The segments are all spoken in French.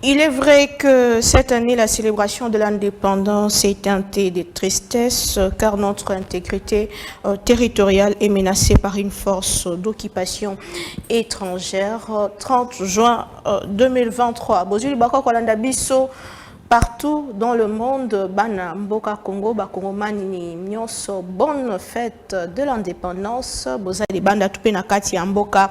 Il est vrai que cette année, la célébration de l'indépendance est teintée de tristesse car notre intégrité territoriale est menacée par une force d'occupation étrangère. 30 juin 2023. Partout dans le monde, Bana Mboka Congo, Bakongomani Nyonso, bonne fête de l'indépendance. Bozali Banda Tupena Kati Mboka,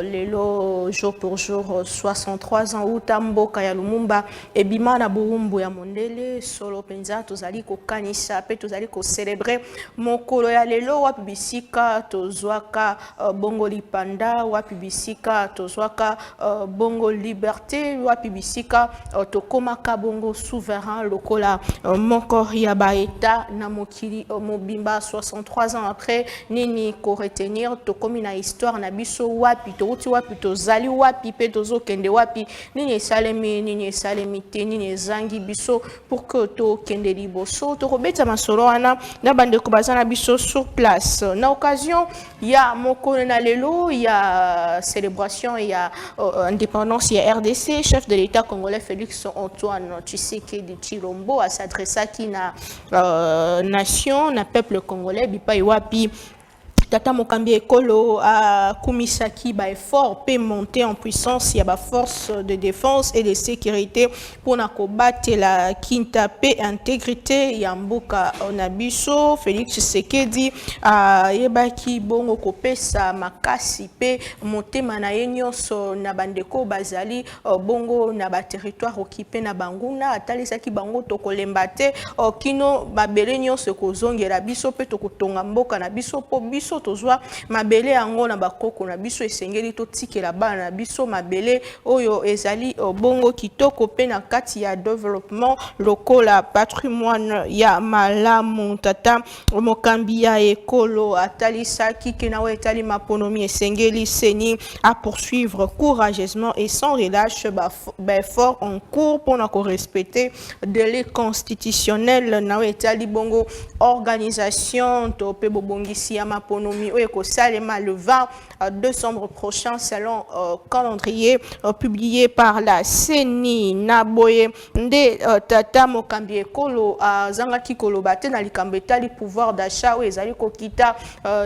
Lelo jour pour jour, 63 ans, Uta Mboka ya Lumumba, Ebimana Burumbu ya Mondele, Solo Penza, Tozali ko Kanisa, pe Tozali ko célébrer Mokolo ya Lelo, Wapibisika, Tozwaka Bongo Lipanda, Wapibisika, Tozwaka Bongo Liberté, Wapibisika, Tokoma Kabongo souverain lokola moko yaba eta na mokili mobimba 63 ans après nini ko retenir to komi na histoire na biso wapi to uti wapi to zali wapi pe tozo kende wapi nini salemi te nini zangi biso pour que to kende liboso to kobeta masolo wana na bande ko bazana biso sur place na occasion ya moko na lelo ya célébration ya indépendance ya RDC chef de l'État congolais Félix Antoine Tshisekedi Tshilombo à s'adresser à qui na nation, na peuple congolais, bipa iwapi Tata Mokambi Ekolo a Kumisaki ba effort peut monter en puissance il y a ba force de défense et de sécurité pour na combattre la quinta paix intégrité Yambuka Onabiso Félix Tshisekedi a yebaki bongo kopesa makasi pe motema na yenyonso na bandeko bazali bongo na ba territoire occupé na banguna atalisaki bango tokolemba te kino babele nyonso kozongela biso pe tokotonga mboka na biso po biso tozwa mabele yango na bakoko na biso esengeli to tikela bana na biso mabele oyo ezali bongo kitoko pe na kati ya développement lokola patrimoine ya malamu tata Mokambi ya Ekolo atalisaki ke na etali maponomi esengeli seni à poursuivre courageusement et sans relâche fort en cours pour na respecter délai constitutionnel na etali bongo organisation to pe bobongisi ya maponomi Oeko Salema le 20 décembre prochain selon calendrier publié par la CENI Naboye nde tata Mokambi Ekolo zanga kikolo bate na likambetali pouvoir d'achat ou ezali kokita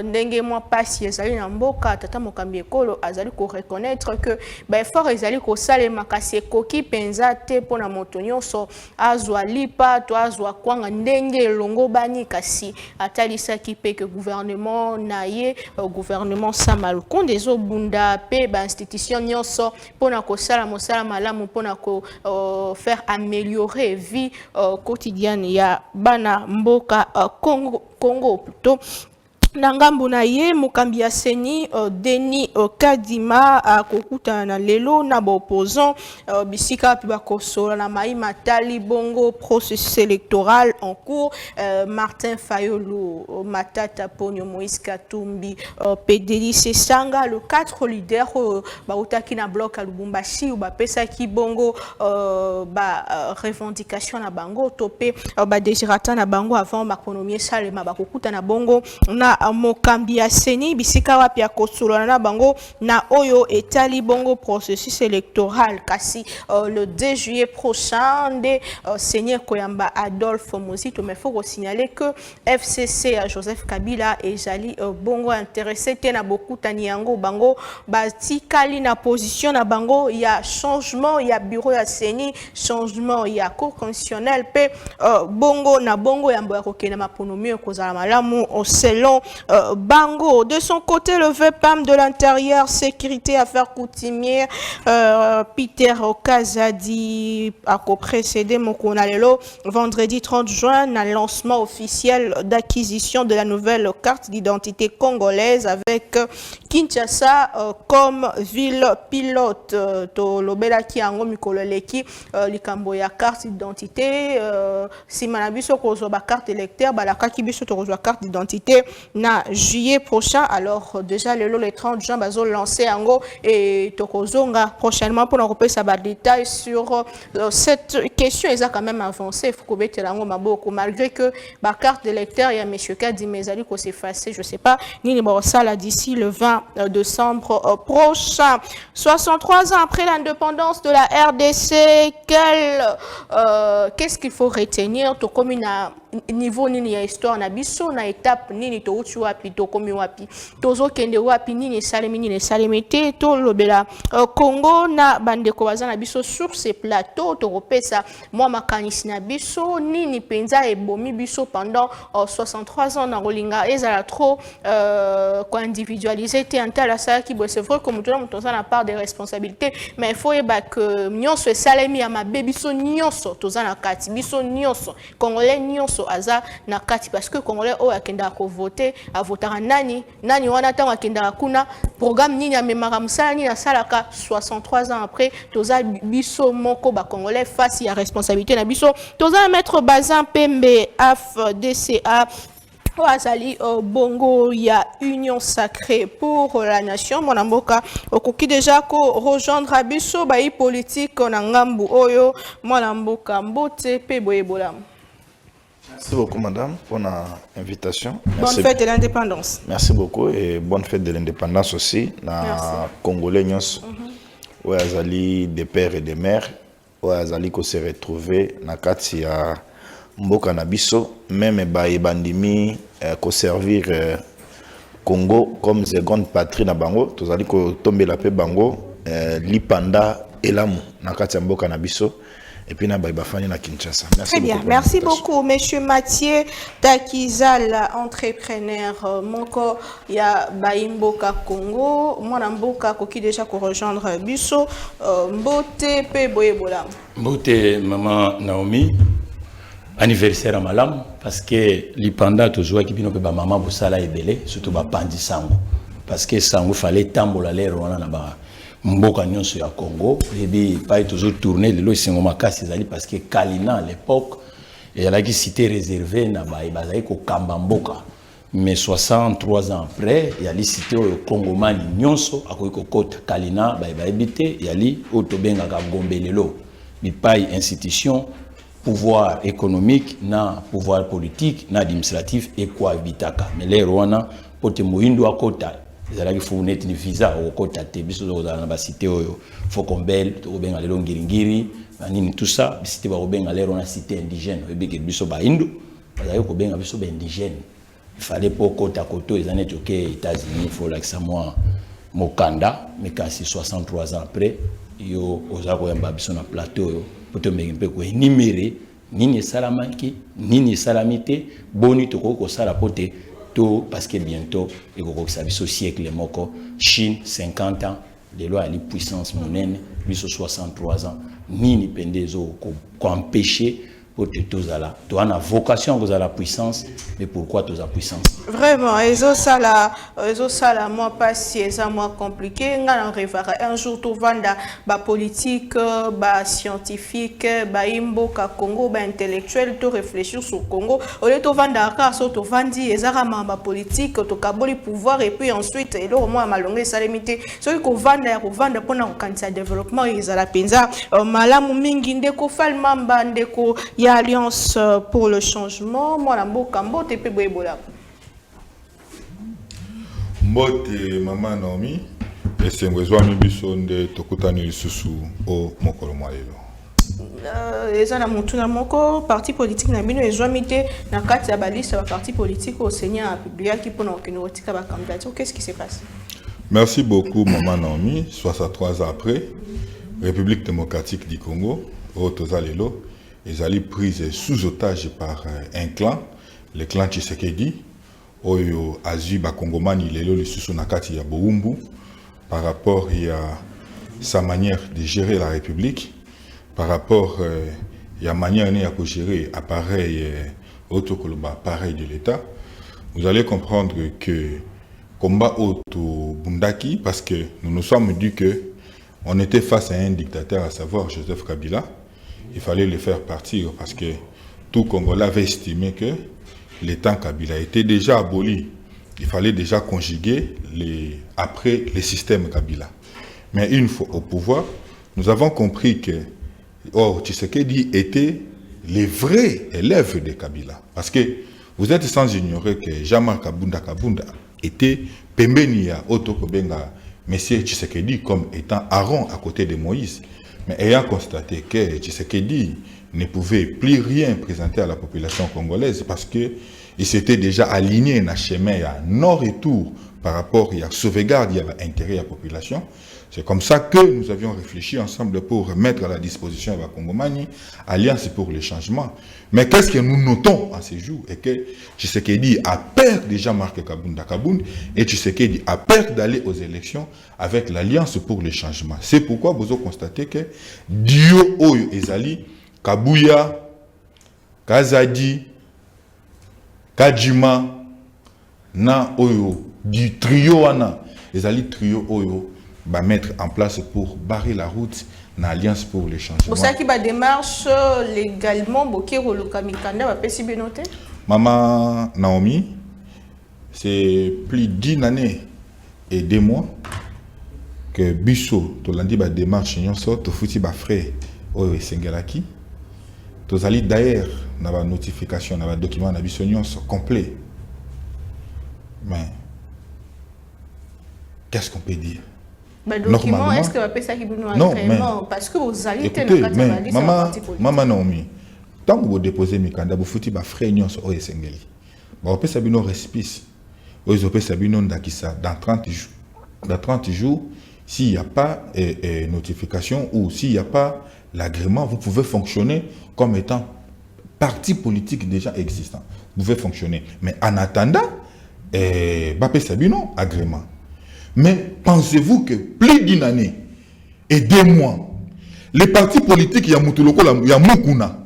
ndenge mwa pasi ezali na mboka tata Mokambi Ekolo azali ko reconnaître que fort ezali ko salema kasi ekoki penza te pona moto nyonso azwa lipa to azwa kwanga ndenge longo bani kasi atalisaki pe que gouvernement na ye gouvernement Samal Kondezo bunda pe ba institution nyonso pona ko sala mosala malamu pona ko faire améliorer vie quotidienne ya bana mboka Congo plutôt Nangambu na ye Mokambi ya Seni Denis Kadima a kokuta na lelo na opposant bisika pi bakosola na mai matali bongo processus électoral en cours Martin Fayulu Matata Ponyo Moïse Katumbi PDC Sanga le 4 leaders bautaki na bloc à Lubumbashi ou bapesa ki bongo revendication na bango topé désirata na bango avant makonomie salema bakokuta na bongo na Mokambi ya Seni bisika wapi akosolola na bango na oyo etali bongo processus électoral kasi le 2 juillet prochain de Seigneur Koyamba Adolphe Mozito mais faut signaler que FCC à Joseph Kabila et Jali bongo intéressé na beaucoup tani yango bango batikali na position na bango il y a changement il y a bureau ya Seni changement il y a cour constitutionnel pe bongo na bongo yambo ya kokena maponomi kozala malamu selon Bango. De son côté, le VPAM de l'intérieur, sécurité, affaires coutumières, Peter Okazadi a précédé Mokonalelo vendredi 30 juin un lancement officiel d'acquisition de la nouvelle carte d'identité congolaise avec Kinshasa comme ville pilote. To lobela ki ango mikolo leki likambo ya carte d'identité. Si manabiso kozwa ba carte électeur, balaka ki biso to kozwa carte d'identité na juillet prochain. Alors déjà le 30 juin bazo lancer ango et to kozonga prochainement pour nous repasser ba détails sur cette question. Ils ont quand même avancé. Il faut qu'on mette l'ango maboko malgré que ba carte d'électeur ya monsieur Kadi Mezali ko s'effacer, je sais pas ni les ça là d'ici le 20 décembre prochain. 63 ans après l'indépendance de la RDC, qu'est-ce qu'il faut retenir to comme niveau nini ya histoire na biso na étape nini to uchi wapi to komi wapi tozo kende wapi nini salemete to lobela Congo na bandeko bazana biso sur ces plateaux to repesa moi makanisi na biso nini penza ebomi biso pendant 63 ans na rolinga ezala trop quoi individualiser te antala ça qui c'est vrai comme tout le monde a part des responsabilités mais il faut que nyonso salemi ya mabe biso nyonso tozana kati biso nyonso congolais nyonso aza na kati parce que congolais o akenda ko voter a votera nani wana tango akenda kuna programme nini ya memara musala nini salaka 63 ans après toza biso moko ba congolais face ya responsabilité na biso toza mettre Bazin Pembe AFDCA Azali bongo ya union sacrée pour la nation monamboka okoki déjà ko rejoindre abiso ba politique na ngambu oyo monamboka mbote pe boyebola. Merci beaucoup, madame, pour l'invitation. Bonne fête de l'indépendance. Merci beaucoup et bonne fête de l'indépendance aussi. Na Congolais, où Azali des pères et des mères, où Azali ko se retrouver na kati ya mboka na biso, même bandimi ko servir Congo comme seconde patrie na bango, tozali ko tomber la paix bango, lipanda elamu na kati ya mboka na biso. Et puis, na Kinshasa. Merci. Très bien. Merci beaucoup, monsieur Mathieu Takizal, entrepreneur. Moko ya Baimboka Congo. Moi, Mboka Koki déjà ko rejoindre Busso. Mbote pe boyebola. Mbote maman Naomi. Anniversaire à malam parce que l'ipanda toujours qui bino pe ba maman bosala ebele surtout ba pandi sango parce que sango fallait tambola l'air wana na ba mboka nyonso ya Congo et puis pas toujours tourner le singo makasi zali parce que Kalina à l'époque et elle a qui cité réservé na ba bazali ko kamba mboka mais 63 ans après il y a li cité au Congo mani nyonso akoki ko kota Kalina ba ebité il y a li otobenga ka gombelelo mi pai institution pouvoir économique na pouvoir politique na administratif et cohabitaka mais les rwana pote moindo akota ezalaki faut net ni visa okota te biso na ba cité oyo faut kombel to benga lelo ngiringiri nini tout ça cité ba benga lelo na cité indigène ebeke biso ba indo bazali ko benga biso ba indigène il fallait pour kota koto ezane toke États-Unis faut like ça moi mokanda mais quand c'est 63 ans après yo ozako yamba biso na plateau yo poto mpe ko énumérer nini salamaki nini salamité boni to ko sala pote tout parce que bientôt il faut que ça soit siècle moko Chine 50 ans les lois les puissance monnaie lui 63 ans ni pendezo ko empêcher pour que tous là tu as une vocation vous à la puissance mais pourquoi tous la puissance vraiment ezo sala moi pas si ça moi compliqué ngana revara un jour to vanda ba politique ba scientifique ba imboka Congo ba intellectuel to réfléchir sur Congo au lieu to vanda ka so to vandi ezara ba politique to kaboli pouvoir et puis ensuite et là moi malonge salemité so ko vanda pona ko kanisa développement ezala penza malamu mingi ndeko falmamba ndeko ya Alliance pour le changement moi mboka mbote pe boyebola. Mbote mama Naomi esengwezwa mibiso nde tokutani lisusu o mokolo mwalelo eza na mutu na moko parti politique na bino ezwamite na kati ya baliste ba parti politique au Seigneur public qui pona okino otika ba candidature. Qu'est-ce qui s'est passé? Merci beaucoup maman Naomi. 63 ans après République démocratique du Congo au tozalelo ezali prise sous otage par un clan, le clan Tshisekedi oyo azui ba kongomani lelo lisusu na kati ya Boumbu par rapport à sa manière de gérer la République, par rapport à la manière de gérer appareil appareil de l'État. Vous allez comprendre que combat auto Bundaki parce que nous nous sommes dit que on était face à un dictateur, à savoir Joseph Kabila. Il fallait le faire partir parce que tout Congolais avait estimé que l'État Kabila était déjà aboli. Il fallait déjà conjuguer après les systèmes Kabila. Mais une fois au pouvoir, nous avons compris que Tshisekedi était les vrais élèves de Kabila. Parce que vous êtes sans ignorer que Jean-Marc Kabunda était Pembenia Otokobenga, M. Tshisekedi comme étant Aaron à côté de Moïse. Mais ayant constaté que Tshisekedi ne pouvait plus rien présenter à la population congolaise parce qu'il s'était déjà aligné dans le chemin à non-retour par rapport à la sauvegarde, il y avait intérêt à la population. C'est comme ça que nous avions réfléchi ensemble pour mettre à la disposition de la Congomanie Alliance pour le changement. Mais qu'est-ce que nous notons en ces jours? Et que Tshisekedi a peur déjà marqué Kabunda et Tshisekedi a peur d'aller aux élections avec l'Alliance pour le changement. C'est pourquoi vous avez constaté que Dio Oyo Ezali, Kabuya, Kazadi, Kajima, Na Oyo, du trio Ana, Ezali trio Oyo, va mettre en place pour barrer la route dans l'Alliance pour le changement. Pour ça qui va démarche légalement, Bokero Lukamikanda va pas si bien noter. Maman Naomi, c'est plus d'1 année et 2 mois que Bisso, tu l'as dit, va démarche, tu fouti ba frère Oyo Sengelaki. Tu as d'ailleurs dans la notification, dans le document, dans le complet. Mais qu'est-ce qu'on peut dire? Document, est-ce que vous avez ça qui vous non, mais, parce que vous allez écoutez, mais maman Naomi, tant que vous déposez mes candidats, vous foutez ma frère Nyon sur Oyesengeli. Vous avez ça bien respice. Vous avez ça bien dans 30 jours. Dans 30 jours, s'il n'y a pas notification ou s'il n'y a pas l'agrément, vous pouvez fonctionner comme étant parti politique déjà existant. Vous pouvez fonctionner. Mais en attendant, Bapé Sabino, agrément. Mais pensez-vous que plus d'1 année et 2 mois, les partis politiques, il y a Moutuloko, il y a Moukouna,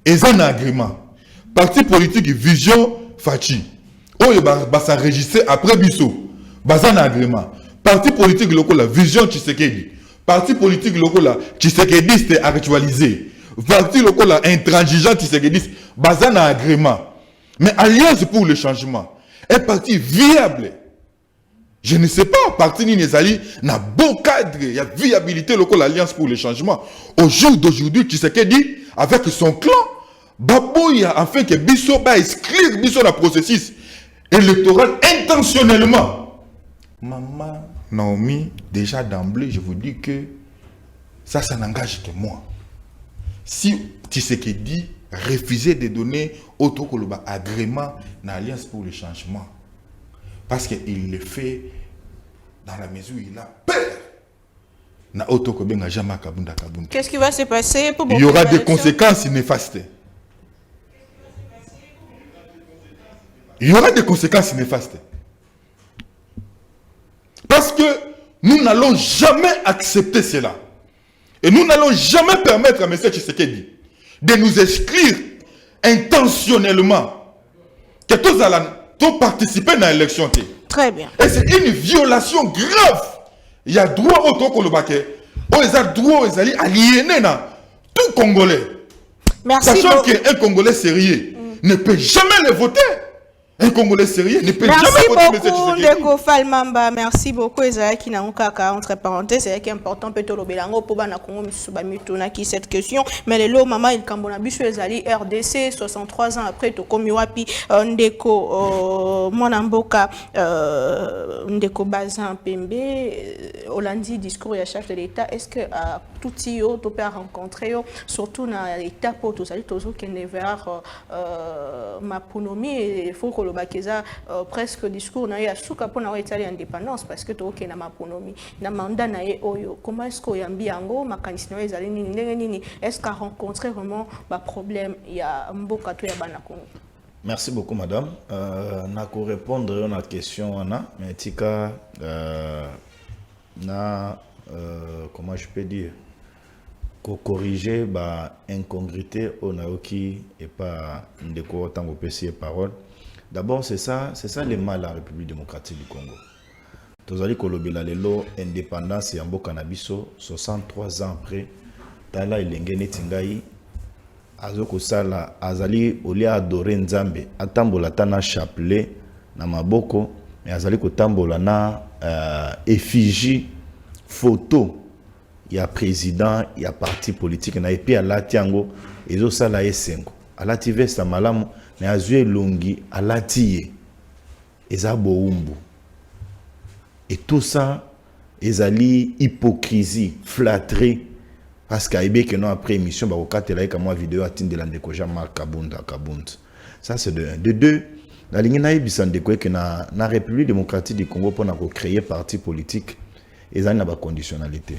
et ils ont un agrément. Parti politique Vision Fachi, où ils s'enregistrer après Bissot, ils ont un agrément. Parti politique local, la Vision Tshisekedi. Parti politique local, Tshisekediste actualisé. Parti local, intransigeant Tshisekediste, ils ont un agrément. Mais Alliance pour le changement est parti viable. Je ne sais pas, parti Ninezali n'a bon cadre, il y a viabilité locale Alliance pour le changement. Au jour d'aujourd'hui, Tshisekedi, avec son clan, Baboya, afin que Bisso va inscrire Bisso dans le processus électoral intentionnellement. Maman Naomi, déjà d'emblée, je vous dis que ça n'engage que moi. Si Tshisekedi refusait de donner autre agrément dans l'Alliance pour le changement, parce qu'il le fait dans la mesure où il a peur. Qu'est-ce qui va se passer pour il y aura des conséquences néfastes. Il y aura des conséquences néfastes. Parce que nous n'allons jamais accepter cela. Et nous n'allons jamais permettre à M. Tshisekedi de nous exclure intentionnellement que tous allons participer à l'élection. Très bien. Et c'est une violation grave. Il y a droit au Tokolobake. Il y a droit aux alliés aliénés dans tout Congolais. Merci. Sachant qu'un Congolais sérieux ne peut jamais le voter. Un Congolais sérieux ne peut jamais voter M. Tshisekedi. Merci beaucoup, Falmamba. Merci beaucoup. Ezaki na ukaka entre parenthèses, c'est important peut-être le belango pour bana Congo misuba mituna qui cette question. Mais le lot maman il kambona biso ezali RDC 63 ans après to komi wapi ndeko mwana mboka ndeko Bazin Pembe Hollandi discours ya chef de l'État. Est-ce que tout yo to peut rencontrer surtout dans l'état pour tous ali tozo kende vers maponomi et faut que le bakeza presque discours na ya suka pour na Italie indépendance parce que to ke na maponomi na mandat na ye oyo comment est-ce que yambi yango makanisi na ezali nini ndenge nini est-ce qu'a rencontré vraiment ba problème ya mboka to ya bana Congo. Merci beaucoup madame. Na ko répondre à la question Anna mais tika comment je peux dire corriger ba incongruité au naoki et pas ndeko tango pesi parole D'abord, c'est ça le mal à la République démocratique du Congo. Tozali kolobela lelo indépendance ya mboka na biso 63 ans après tala elenge netingai azoko sala azali olia adorer nzambe atambola tana chapelet na maboko mais azali kotambola na effigie photo ya président ya parti politique na epi alati yango ezo sala esengo alati veste malamu mais azue longi alati ye eza boumbu. Et tout ça, ils allaient hypocrisie, flatterie, parce que non après émission, bah au cas de la vidéo atteint de l'andekoja Marc Kabunda. Ça c'est de un. De deux, la ligne naïbissan de quoi que na République démocratique du Congo pour créer parti politique, ils ont une conditionnalité.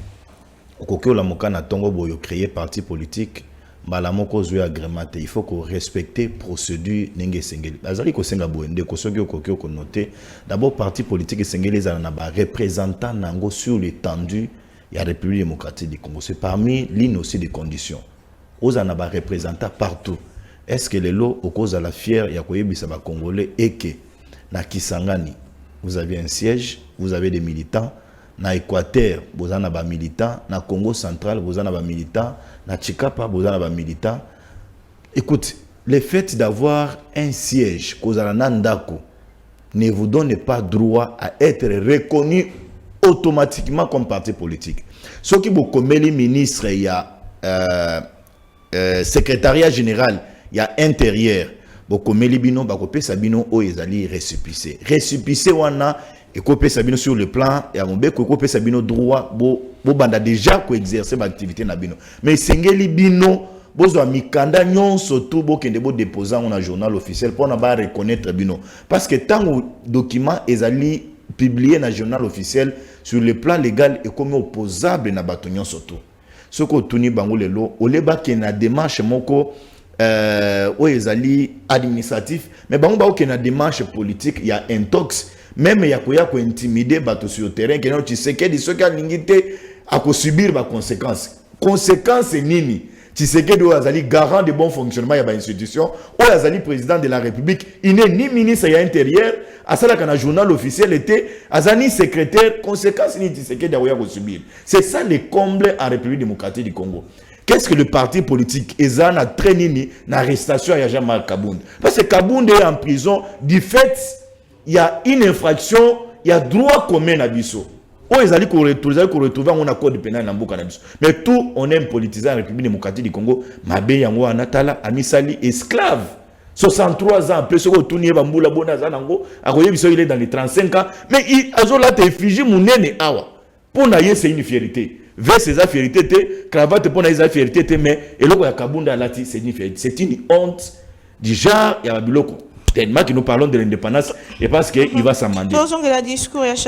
Au cas où la moka na tongo boyo créer parti politique, malamoko zwe agrémenté, il faut qu'on respecte procédure nenge sengeli. Azali ko senga boende ko soki okokyo ko noter. D'abord parti politique sengeli za na ba représentant nango sur l'étendue ya République démocratique du Congo. C'est parmi l'une aussi des conditions. Oza na ba représentant partout. Est-ce que les lots au cause à la fière ya koyebisa ba congolais et que na Kisangani vous avez un siège, vous avez des militants. Na Équateur, vous avez des militants. Na Congo central, vous avez des militants. Na Chikapa, vous avez des militants. Écoute, le fait d'avoir un siège, Kozala-Nandako, ne vous donne pas droit à être reconnu automatiquement comme parti politique. Ce qui vous commet les ministres, il y a secrétariat général, il y a intérieur. Vous commet les bino, vous commet sabino, oh, ils allaient récépissé. Récépissé, wana. Et qu'on sabino sur le plan et à mon bec qu'on sabino droit bo banda déjà ko exercer l'activité na bino mais sengeli bino bozo mikanda nyonso tout bo kende bo déposer on a journal officiel pour na ba reconnaître bino parce que tant que document ezali publié na journal officiel sur le plan légal et comme opposable na bato nyonso tout ce ko tuni bango lelo oleba ke na démarche moko o ezali administratif mais bango ba ke na démarche politique il y a intox. Même ya ko intimider bato sur le terrain que non tu sais que ce qui a l'ingité à subir ba conséquences. Conséquences nini? Tu sais que azali garant de bon fonctionnement ya ba institution, ou azali président de la République, il n'est ni ministre ya intérieur, asala kana journal officiel était azani secrétaire, conséquences ni tu sais que dawa ko subir. C'est ça le comble en République démocratique du Congo. Qu'est-ce que le parti politique ezana a traîné na arrestation ya Jean-Marc Kabunda? Parce que Kabunda est en prison du fait il y a une infraction, il y a droit commun à Bisso. On est allé retrouver un accord de pénal dans Mboka na Bisso. Mais tout, on aime politiser la République démocratique du Congo. Mabe yango anatala, amisali, esclave. 63 ans après, ce que tout n'y bamboula bona zanango, akoye Bisso il est dans les 35 ans. Mais il a là te effigie mounene awa. Pour naïe c'est une fierté. Vers ses fierté te, cravate pour naïe fierté te, mais et là Kabunda lati c'est une fierté. C'est une honte du genre ya babiloko. Tellement que nous parlons de l'indépendance et parce qu'il va s'amender.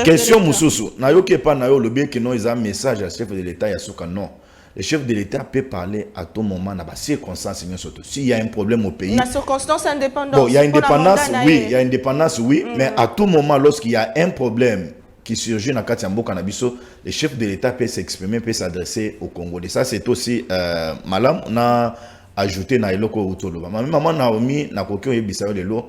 Question Moussoussou. Nayoke pas nayo le bien que non ils ont un message à chef de l'État Yasuka non. Le chef de l'État peut parler à tout moment dans les circonstances surtout. S'il y a un problème au pays. La circonstance indépendance. Bon, il y a indépendance, oui, il y a indépendance, oui, mais à tout moment lorsqu'il y a un problème qui surgit dans Katiambo Kanabiso, le chef de l'État peut s'exprimer, peut s'adresser au Congolais. Ça c'est aussi malam on a ajouté na eloko utoloba. Maman Naomi na kokyo yebisa de lo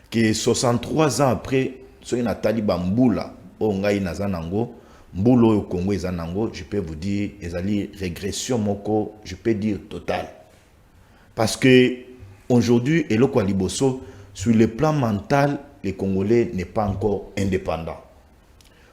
que 63 ans après soki na taliba mbula o ngai nazanango mbulo au Congo ezanango, je peux vous dire ezali régression moko, je peux dire totale. Parce que aujourd'hui eloko liboso sur le plan mental, le Congolais n'est pas encore indépendant.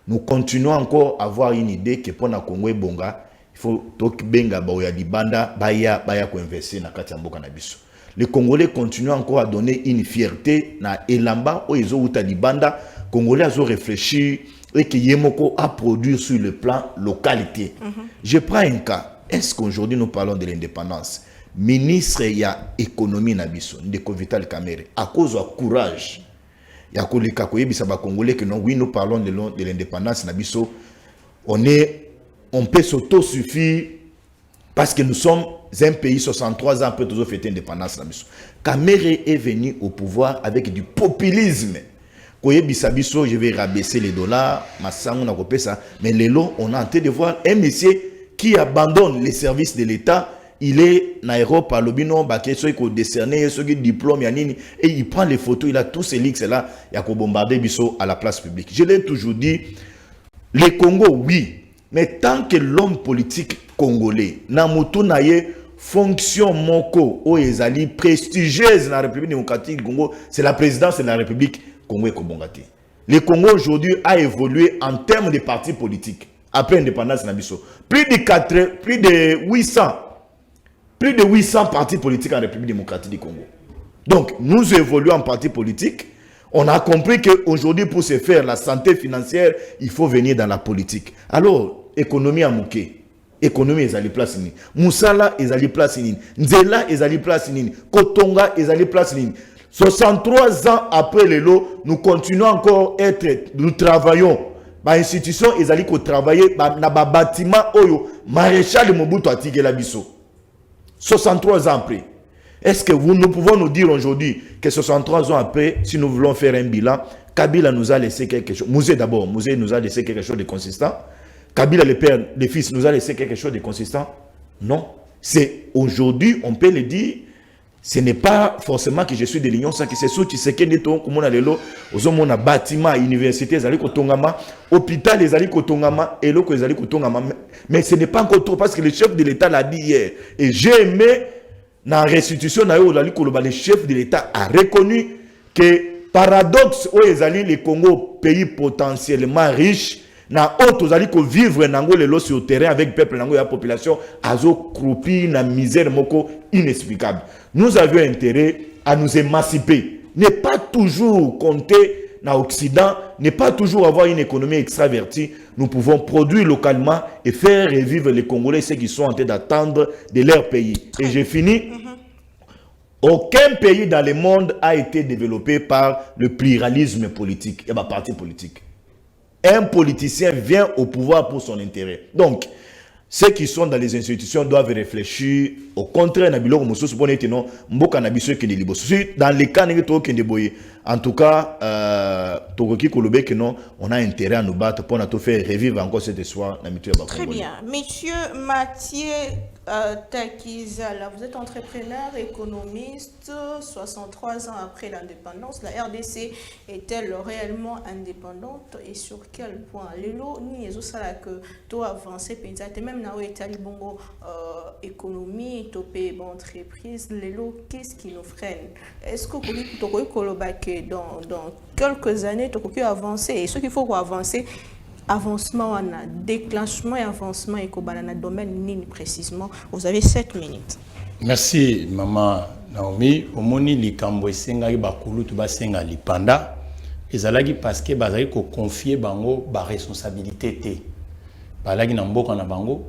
Nous continuons encore à avoir une idée que pour na Congo bonga il faut que benga baoya libanda baya ko investir na kati ya mboka na biso. Les Congolais continuent encore à donner une fierté na elamba o ezo uta libanda. Congolais azo réfléchir et que yemoko a produire sur le plan localité. Je prends un cas. Est-ce qu'aujourd'hui nous parlons de l'indépendance? Ministre ya économie na biso Ndeko Vital Kamerhe à cause du courage ya koleka koyebisa ba Congolais que non oui nous parlons de l'indépendance na biso. On peut s'auto-suffire parce que nous sommes un pays 63 ans après toujours fêter l'indépendance. Kamerhe est venu au pouvoir avec du populisme. Je vais rabaisser les dollars, mais les lots, on a en train de voir un monsieur qui abandonne les services de l'État il est en Europe, à l'Obino, ceux qui ont décerné, ceux qui ont diplôme, et il prend les photos, il a tous ces leaks là, il a bombardé Bisso à la place publique. Je l'ai toujours dit, les Congo, oui, mais tant que l'homme politique congolais, Namutu Naye, fonction moko, ou ezali prestigieuse dans la République démocratique du Congo, c'est la présidence de la République Congo et Kobongati. Le Congo aujourd'hui a évolué en termes de partis politiques après l'indépendance de Nabiso. Plus de 800 partis politiques en République démocratique du Congo. Donc, nous évoluons en partis politiques. On a compris qu'aujourd'hui, pour se faire la santé financière, il faut venir dans la politique. Alors, économie à Mouké. Économie, ils allaient place nini. Moussala, ils allaient place nini. Nzela, ils allaient place nini. Kotonga, ils allaient place nini. 63 ans après les lots, nous continuons encore nous travaillons. L'institution, ils allaient travailler dans le bâtiment Oyo, maréchal de Mobutu Atige Labiso. 63 ans après. Est-ce que nous pouvons nous dire aujourd'hui que 63 ans après, si nous voulons faire un bilan, Kabila nous a laissé quelque chose. Mouzé d'abord, Mouzé nous a laissé quelque chose de consistant. Kabila, le père, le fils, nous a laissé quelque chose de consistant. Non. C'est aujourd'hui, on peut le dire, ce n'est pas forcément que je suis de l'Union, c'est que c'est sûr que c'est qu'il y a des bâtiments, universités, hôpital, mais ce n'est pas encore trop parce que le chef de l'État l'a dit hier. Et j'ai aimé, dans la restitution, le chef de l'État a reconnu que paradoxe, le Congo, pays potentiellement riche, na autres ali ko vivre nango lelo sur terrain avec peuple nango la population azo croupi na misère moko inexplicable. Nous avions intérêt à nous émanciper, ne pas toujours compter na Occident, ne pas toujours avoir une économie extravertie. Nous pouvons produire localement et faire revivre les Congolais, ceux qui sont en train d'attendre de leur pays. Et j'ai fini. Aucun pays dans le monde a été développé par le pluralisme politique et par parti politique. Un politicien vient au pouvoir pour son intérêt. Donc, ceux qui sont dans les institutions doivent réfléchir au contraire. Dans les cas en tout cas, on a intérêt à nous battre pour nous faire revivre encore cette histoire. Très bien. Monsieur Mathieu Takizala, vous êtes entrepreneur, économiste, 63 ans après l'indépendance. La RDC est-elle réellement indépendante et sur quel point? Lelo, ni ezosala que to avancer peut-être même na etali bongo économie, topé bon entreprise. Lelo, qu'est-ce qui nous freine? Est-ce que dans quelques années tu peux avancer et ce qu'il faut avancer? Avancement, on a déclenchement et avancement et dans le domaine précisément. Vous avez 7 minutes. Merci, Maman Naomi. Omoni likambo esenga bakulu tu basenga lipanda. Ezalaki parce que bazali ko confier bango ba responsabilité té. Balaki na mboka na bango,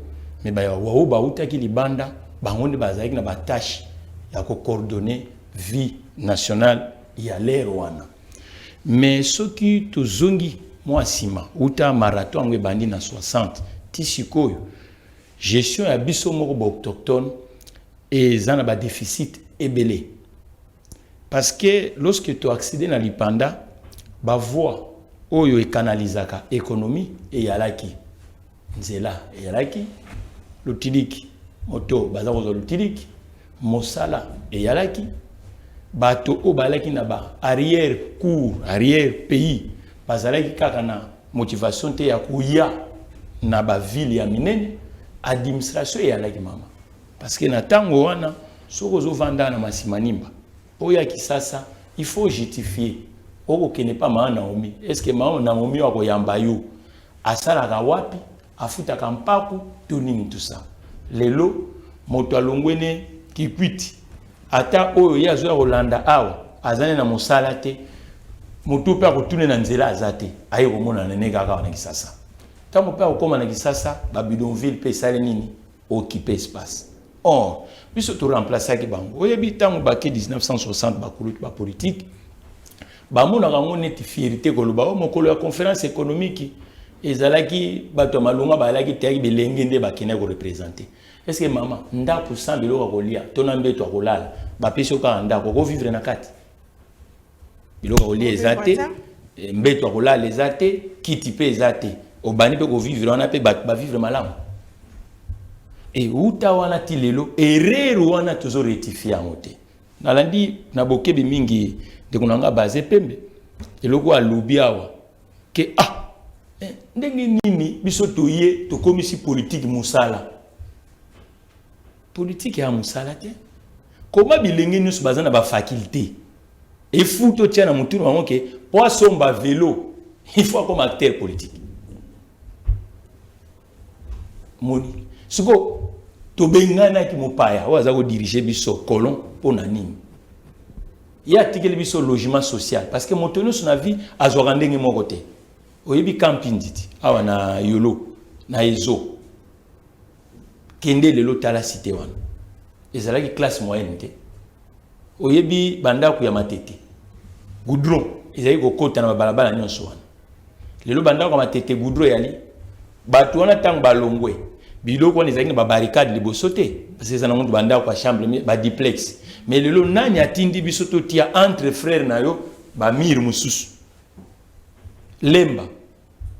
mais ba wa ba utaki libanda, bango ne bazali na ba tâche ya ko coordonner vie nationale ya l'Erwana. Mais ce qui te zongi moi sima uta marathon ngwe bandi na 60 tisikoyo gestion ya biso moko autochtone et zana ba déficit ebelé parce que lorsque tu accèdes na lipanda ba voix oyo e canalisaka économie et yalaki nzela et yalaki lotiliki moto bazako lotiliki mosala et yalaki bato o balaki na ba arrière cour arrière pays bazalaki kaka na motivation te ya kuya na ba ville ya minene administration ya laki mama parce que na tango wana soko zo vanda na masimanimba oya kisasa il faut justifier oko kene pas ma Naomi est-ce que ma Naomi wa koyamba yo asala ka wapi afuta kampaku tuning tout ça lelo moto alongwene kikwiti ata oyo ya zo Rolanda awa azane na mosala te moto pe akotune na nzela azate aye komona nene kaka na kisasa tango pe akoma na kisasa ba bidonville pe sale nini occuper espace or biso to remplacer ki bango oyebi tango baki 1960 bakulutu ba politique ba mona kango neti fierté koloba o mokolo ya conférence économique ezalaki bato malunga balaki teki belenge nde bakene ko représenter est-ce que maman nda pour 100 biloko kolia tona mbeto akolala ba peso ka nda ko vivre na kati biloko kolia ezate mbeto akolala ezate kiti pe ezate obani pe ko vivre on a pe ba vivre malamu et uta wana ti lelo erreur wana toujours rectifier en te nalandi na bokebi mingi de kunanga base pembe eloko alubi awa ke ndenge nini biso toye to komisi politique musala politique ya musala te comment bilenge nyusu bazana ba faculté et fouto tia na mutu na ke poisson ba vélo il faut comme acteur politique moni siko to bengana ki mopaya waza ko diriger biso colon pona nini ya tikeli biso logement social parce que motono sur na vie azwa ndenge moko te oyebi camping dit awa na yolo na ezo kende lelo tala cité wana ezalaki classe moyenne te oyebi bandako ya matete goudron ezali kokota na balabala nyonso wana lelo bandako ya matete goudron yali bato wana tango balongwe biloko wana ezalaki na babarricade liboso te parce que ezana mundu bandako ya chambre ba duplex mais lelo nani atindi biso totia entre frères na yo ba mire mususu lemba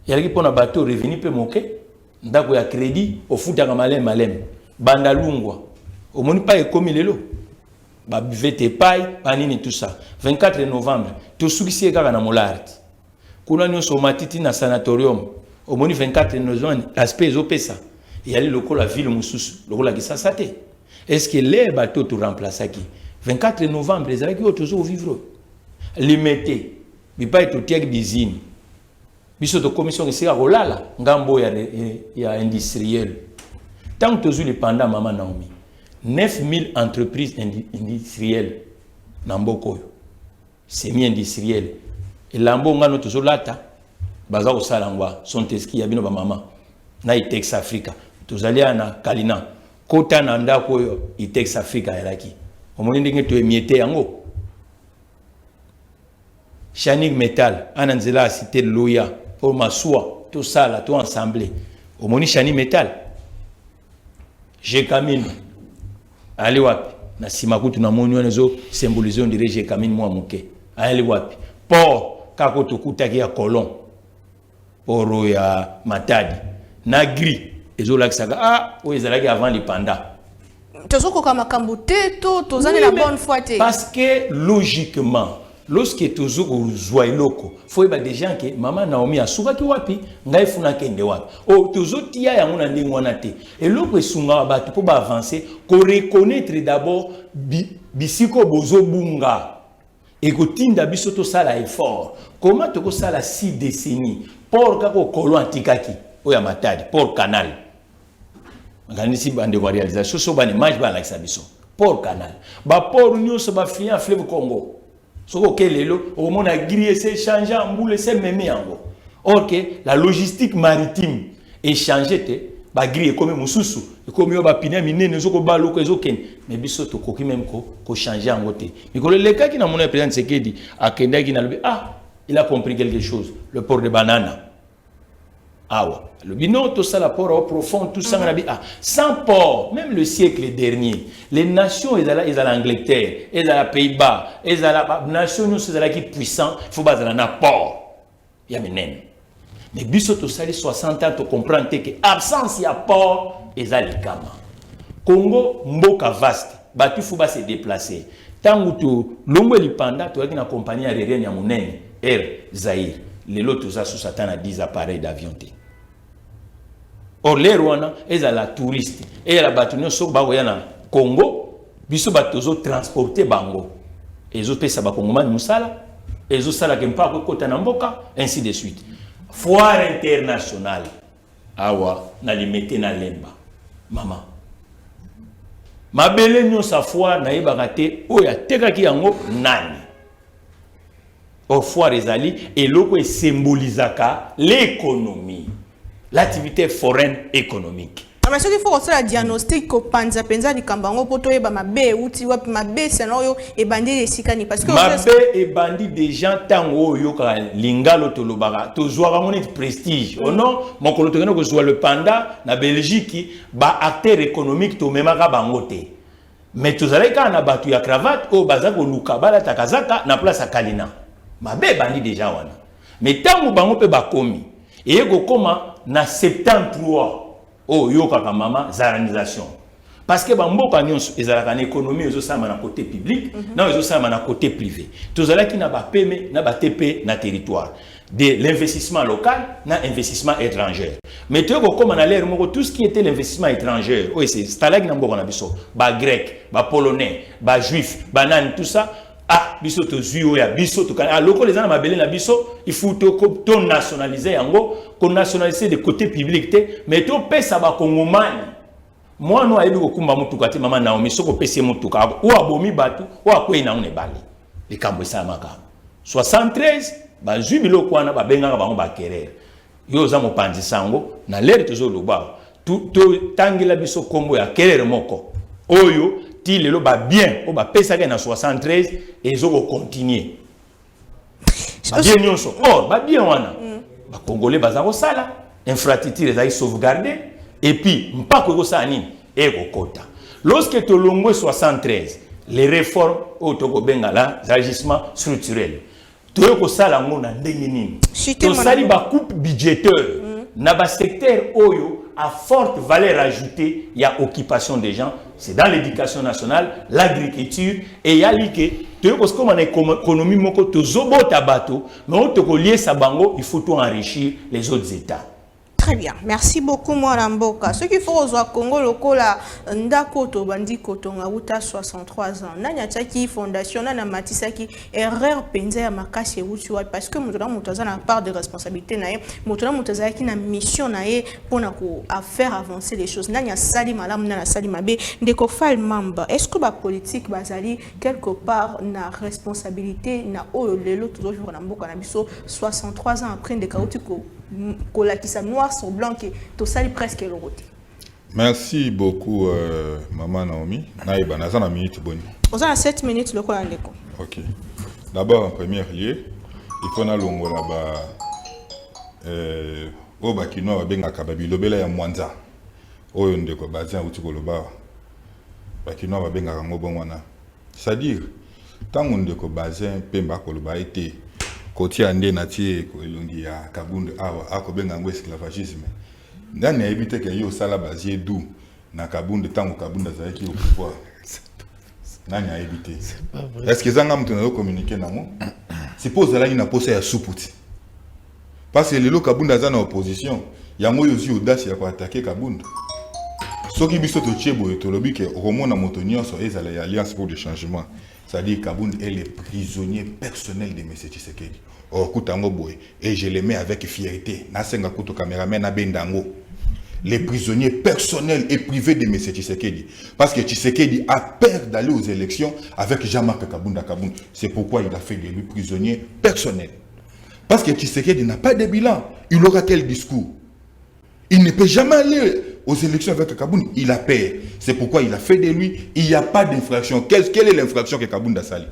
yalaki pona bato revenu pe moke ndako ya crédit ofutaka malem banda lungwa omoni pa ekomi lelo ba buvete pai panini tout ça 24 novembre to sukisi kaka na molart kuna nyonso matiti na sanatorium omoni 24 novembre aspect opesa yali lokola ville mususu lokola kisasa te est-ce que les bateaux to remplacer qui 24 novembre les alaki toujours vivre limité bipa to tiaki bizini biso to commission esika kolala ngambo ya industriel tant que les pendant maman Naomi 9000 entreprises industrielles na mboko semi-industrielles et lambo ngano toujours lata baza ko salangwa son teski ya bino ba mama na Itex Africa tozalia na Kalina kota na ndako yo Itex Africa yalaki omoni ndenge to emiete yango Chanig Metal ananzela cité Loya pour masua tout ça là tout ensemble omoni Chanig Metal Jekamine ali wapi na simakutu na moni onezo symboliser on dirait Jekamine moi moke ali wapi port kako tokutaki ya colon poro ya Matadi na gris ezolakisaka ezalaki avant les panda tozoko kama kambote to tozane la bonne foi te parce que logiquement lorsque tozoko zoiloko faut ba des gens que maman Naomi asukaki wapi ngai funa kende wapi tozotia yango na ndenge wana te eloko esunga bato po ba avancer ko reconnaître d'abord bisiko bozo bunga et ko tinda biso to sala effort comment to ko sala 6 décennies pour kako kolo antikaki oya Matadi pour canal nganisi bande ko réalisation so bane match ba lakisa biso pour canal ba pour nyonso ba fia fleuve Congo soko kelelo au monde a grillé c'est changer en boule c'est même yango or que la logistique maritime est changée te ba grillé comme mususu comme yo ba pina minene soko ba loko ezoken mais biso to koki même ko changer en côté mikolo le cas qui na mon président Sekedi akenda ki na lobi il a compris quelque chose le port de banana le bino tout ça la port au profond tout ça sans port même le siècle dernier les nations ils allaient Angleterre ils allaient Pays-Bas ils allaient nations nous c'est qui puissant il faut pas na port il y a mais biso tout ça les 60 ans tu comprends que absence il y a port ils allaient kama Congo mboka vaste batu faut pas se déplacer tant que tu longo lipanda tu as une compagnie aérienne ya monene Air Zaïre les lots ça sous Satan a 10 appareils d'avion. Or les Rwanda ils à la touriste et la bâtonnière sok ba na Congo biso batozo transporter bango ezo pesa ba kongomani musala ezo sala kempa ko kota na mboka ainsi de suite foire internationale awa na limité na lemba mama mabele nyo sa foire na yebaka te oya tekaki yango nani au foire ezali eloko symbolisaka l'économie l'activité foraine économique. Mais ce qu'il faut aussi la diagnostic ko panza penza di kambango poto e ba mabe uti wapi mabe senoyo e bandi de sikani parce que mabe e bandi des gens tango yo ka lingalo to lobaka to zwaka moni prestige non mon koloto ko zo le panda na Belgique ba acteur économique to memaka bangote mais to zaleka na batu ya cravate o bazako luka bala takazaka na place à Kalina mabe bandi déjà wana mais tango bango pe bakomi et go koma na 73 oh yo kaka mama zaranization parce que bamboka nyonso ezalaka na économie ezosama na côté public na ezosama na côté privé tozalaki na ba peme na ba TP na territoire de l'investissement local na investissement étranger mais tu comme on a l'air tout ce qui était l'investissement étranger oui c'est stalagi na mboka na biso ba grec ba polonais ba juif ba nan tout ça ah biso to zuyo ya biso to kana loko les ana mabele na biso il faut to nationaliser yango ko nationaliser de côté public te mais to pesa ba kongomani moi no ayebi ko kumba mutuka te mama Naomi soko pese mutuka ou abomi batu ou akwe na une bali likambo esa maka 73 ba zui biloko wana ba benga ba ba kerere yo za mopanzi sango na lere tozo loba to tangela biso kombo ya kerere moko oyo ti lelo ba bien o ba pesa na 73 ezo ko continuer ba bien nyonso ba bien wana ba congolais baza ko sala infrastructure za sauvegarder et puis mpako ko sa nini e ko kota lorsque to longwe 73 les réformes au toko bengala agissement structurel to ko sala ngona ndenge nini to sali ba coupe budgétaire na ba secteur oyo à forte valeur ajoutée, il y a occupation des gens, c'est dans l'éducation nationale, l'agriculture, et il y a l'IK. Tu vois, comme on économie, mais on te lier sa bango, il faut tout enrichir les autres États. Très bien, merci beaucoup Mwana Mboka. Ce qu'il faut au Congo, le Kola Ndakoto Bandi Kotonga Uta 63 ans. Nanya Taki Fondation, Nana Matisaki, erreur penze ya makasi utuwa parce que mutona mutaza na part de responsabilité nae, mutona mutaza ki na mission nae pour na ko faire avancer les choses. Nanya sali malam nana sali mabe ndeko fal mamba. Est-ce que ba politique bazali quelque part na responsabilité na o lelo toujours na Mboka na biso 63 ans après ndeka utiko qui sa noir sur blanc qui tout ça presque le route. Merci beaucoup maman Naomi. Naïba naza na minute bonne. On a 7 minutes le quoi ndeko. OK. D'abord en premier lieu, il faut na longo là ba o ba kino ba benga ka babilobela ya Mwanza. Oyo ndeko bazia utiko loba. Ba kino ba benga ngo bongwana. C'est-à-dire tant ndeko bazia pemba ko loba été côté ande natie ko elongi ya kabunde awa akobenga ngo esclavagisme ndani ya éviter que yo sala basier dou na kabunde tango kabunda zaki au pouvoir nani a éviter est-ce que zanga mtu na communiquer namo suppose la ina posa ya suputi parce que lelo kabunda za na opposition yango yo zi audace ya ko attaquer kabunda soki biso to chebo to lobi ke romona motonio so ezala ya alliance pour le changement. C'est-à-dire Kabund est le prisonnier personnel de M. Tshisekedi. Or, Koutango Boy, et je le mets avec fierté. Nasenga Kouto Kameramen Abendango. Les prisonniers personnels et privés de M. Tshisekedi. Parce que Tshisekedi a peur d'aller aux élections avec Jean-Marc Kabunda Kabund. C'est pourquoi il a fait de lui prisonnier personnel. Parce que Tshisekedi n'a pas de bilan. Il aura quel discours? Il ne peut jamais aller aux élections avec Kabound. Il a peur. C'est pourquoi il a fait de lui. Il n'y a pas d'infraction. Quelle est l'infraction que Kabound a sali?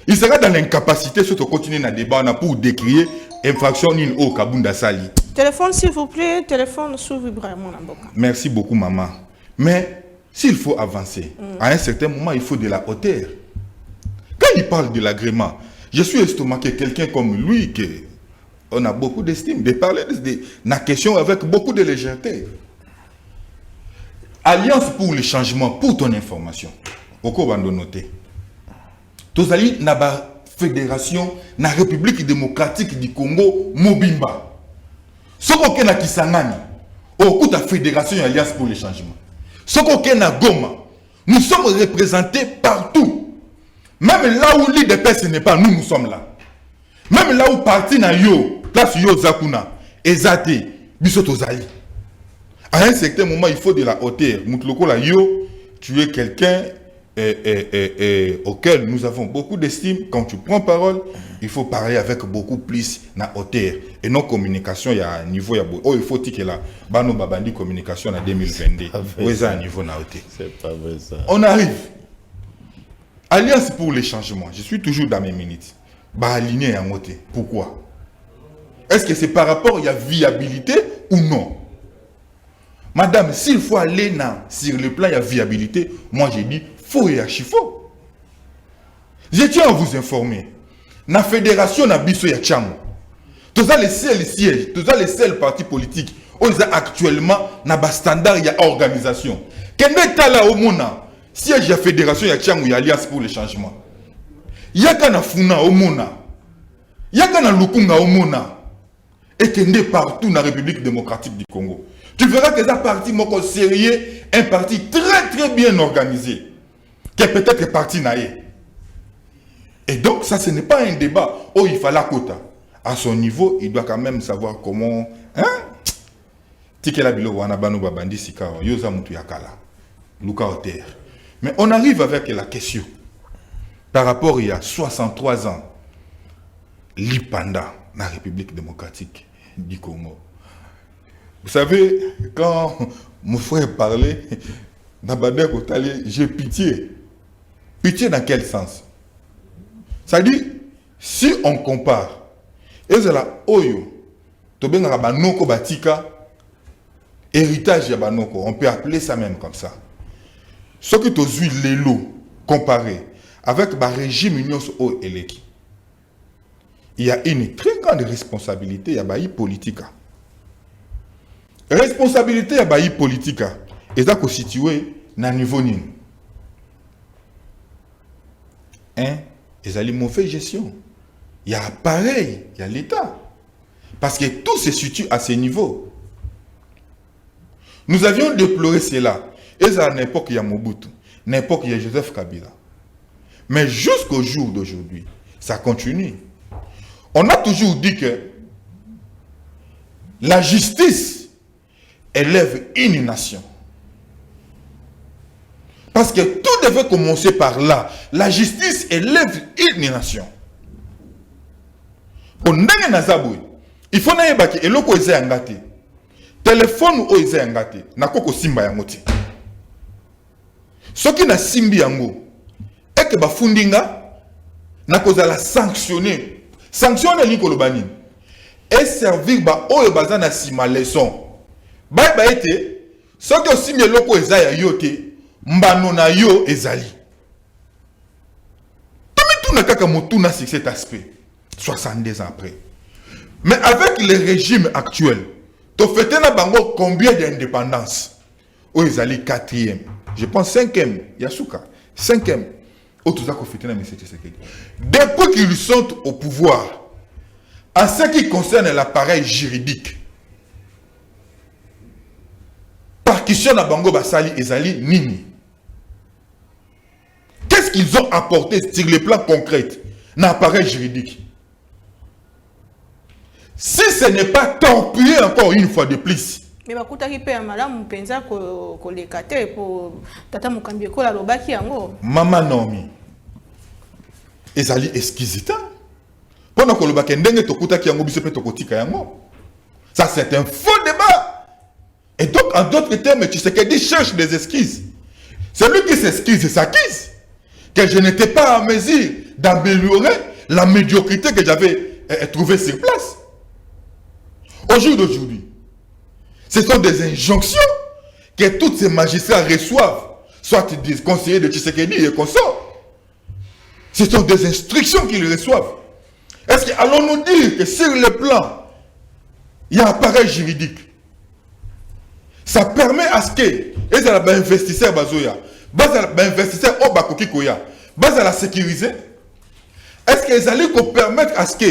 Il sera dans l'incapacité de continuer à débattre pour décrier l'infraction au Kabound a sali. Téléphone s'il vous plaît. Téléphone sous vibrement. Merci beaucoup maman. Mais s'il faut avancer, à un certain moment, il faut de la hauteur. Quand il parle de l'agrément, je suis estomaqué quelqu'un comme lui que on a beaucoup d'estime, de parler de la question avec beaucoup de légèreté. Alliance pour le changement, pour ton information. Pourquoi on va noter? Tous alliés na ba fédération, na République démocratique du Congo, Mobimba. Ce qu'on a Kisangani, au coup de la fédération Alliance pour le changement. Ce qu'on a Goma, nous sommes représentés partout. Même là où l'idée de ce n'est pas, nous sommes là. Même là où parti na yo, place yo zakuna, ezate, bisotozali. À un certain moment, il faut de la hauteur. Moutloko la yo, tu es quelqu'un auquel nous avons beaucoup d'estime. Quand tu prends parole, il faut parler avec beaucoup plus na hauteur. Et non communication, il y a un niveau, il faut dire que là, bano babandi communication en 2022. Où est un niveau na hauteur? C'est pas vrai ça. On arrive. Alliance pour les changements. Je suis toujours dans mes minutes. Bah aligné en moté. Pourquoi? Est-ce que c'est par rapport à la viabilité ou non? Madame, s'il faut aller sur le plan de la viabilité, moi j'ai dit, faut et archifo. Je tiens à vous informer. La fédération n'a biso ya tchamo. Tous les seuls sièges, tous les seuls partis politiques, On est actuellement dans le standard, il y a organisation. Quel est là au monde? Siège de la fédération, il y a Tchangou, il y a Alliance pour le changement. Il y a Kana Funa au monde. Il y a Kana Lukunga au monde. Et qu'il est partout dans la République démocratique du Congo. Tu verras que c'est un parti sérieux, un parti très très bien organisé, qui est peut-être parti naïe. Et donc ça, ce n'est pas un débat. Oh, il fallait la quota. À son niveau, il doit quand même savoir comment... Hein? Mais on arrive avec la question. Par rapport il y a 63 ans, l'Ipanda, la République démocratique du Congo. Vous savez, quand mon frère parlait, j'ai pitié. Pitié dans quel sens? C'est-à-dire, si on compare, héritage ya banoko, on peut appeler ça même comme ça. Ce que tu as vu les lots comparé avec le régime union au Eleki, il y a une très grande responsabilité à baï politique. Responsabilité à baï politique est à constituer na niveau ni. Hein, ils ont une mauvaise gestion. Il y a pareil, il y a l'État. Parce que tout se situe à ce niveau. Nous avions déploré cela. Et à l'époque, il y a Mobutu. N'importe, il y a Joseph Kabila. Mais jusqu'au jour d'aujourd'hui, ça continue. On a toujours dit que la justice élève une nation. Parce que tout devait commencer par là. La justice élève une nation. Il faut que les gens soient téléphone ou eza yangate na koko simba yango ti soki na simbi yango eke bafundinga na kozala sanctionner likolo bani et servir ba oyo baza na sima leçon ba ete soki osimbi eloko eza ya yo te mbano na yo ezali tomituna kaka motuna sur cet aspect 62 ans après. Mais avec le régime actuel, tu fais combien d'indépendance? Oh, ils allaient 4e. Je pense 5e. Yasuka. 5e. Depuis qu'ils sont au pouvoir, en ce qui concerne l'appareil juridique, partition à Bango Basali et Zali Nini. Qu'est-ce qu'ils ont apporté sur les plans concrets dans l'appareil juridique? Si ce n'est pas torpiller encore une fois de plus. Mais Maman Naomi. Ezali exquisita. Pendant que le bakendenge tokuta ki yango bisepe tokotika yango. Ça c'est un faux débat. Et donc en d'autres termes, tu sais qu'il cherche des excuses. Celui qui s'excuse s'accuse que je n'étais pas en mesure d'améliorer la médiocrité que j'avais trouvée sur place. Au jour d'aujourd'hui, ce sont des injonctions que tous ces magistrats reçoivent, soit des conseillers de Tshisekedi et consorts. Ce sont des instructions qu'ils reçoivent. Est-ce que allons-nous dire que sur le plan, il y a un appareil juridique? Ça permet à ce que les investisseurs bazoya, investisseurs au bakokikoya, la sécuriser. Est-ce qu'ils allaient permettre à ce que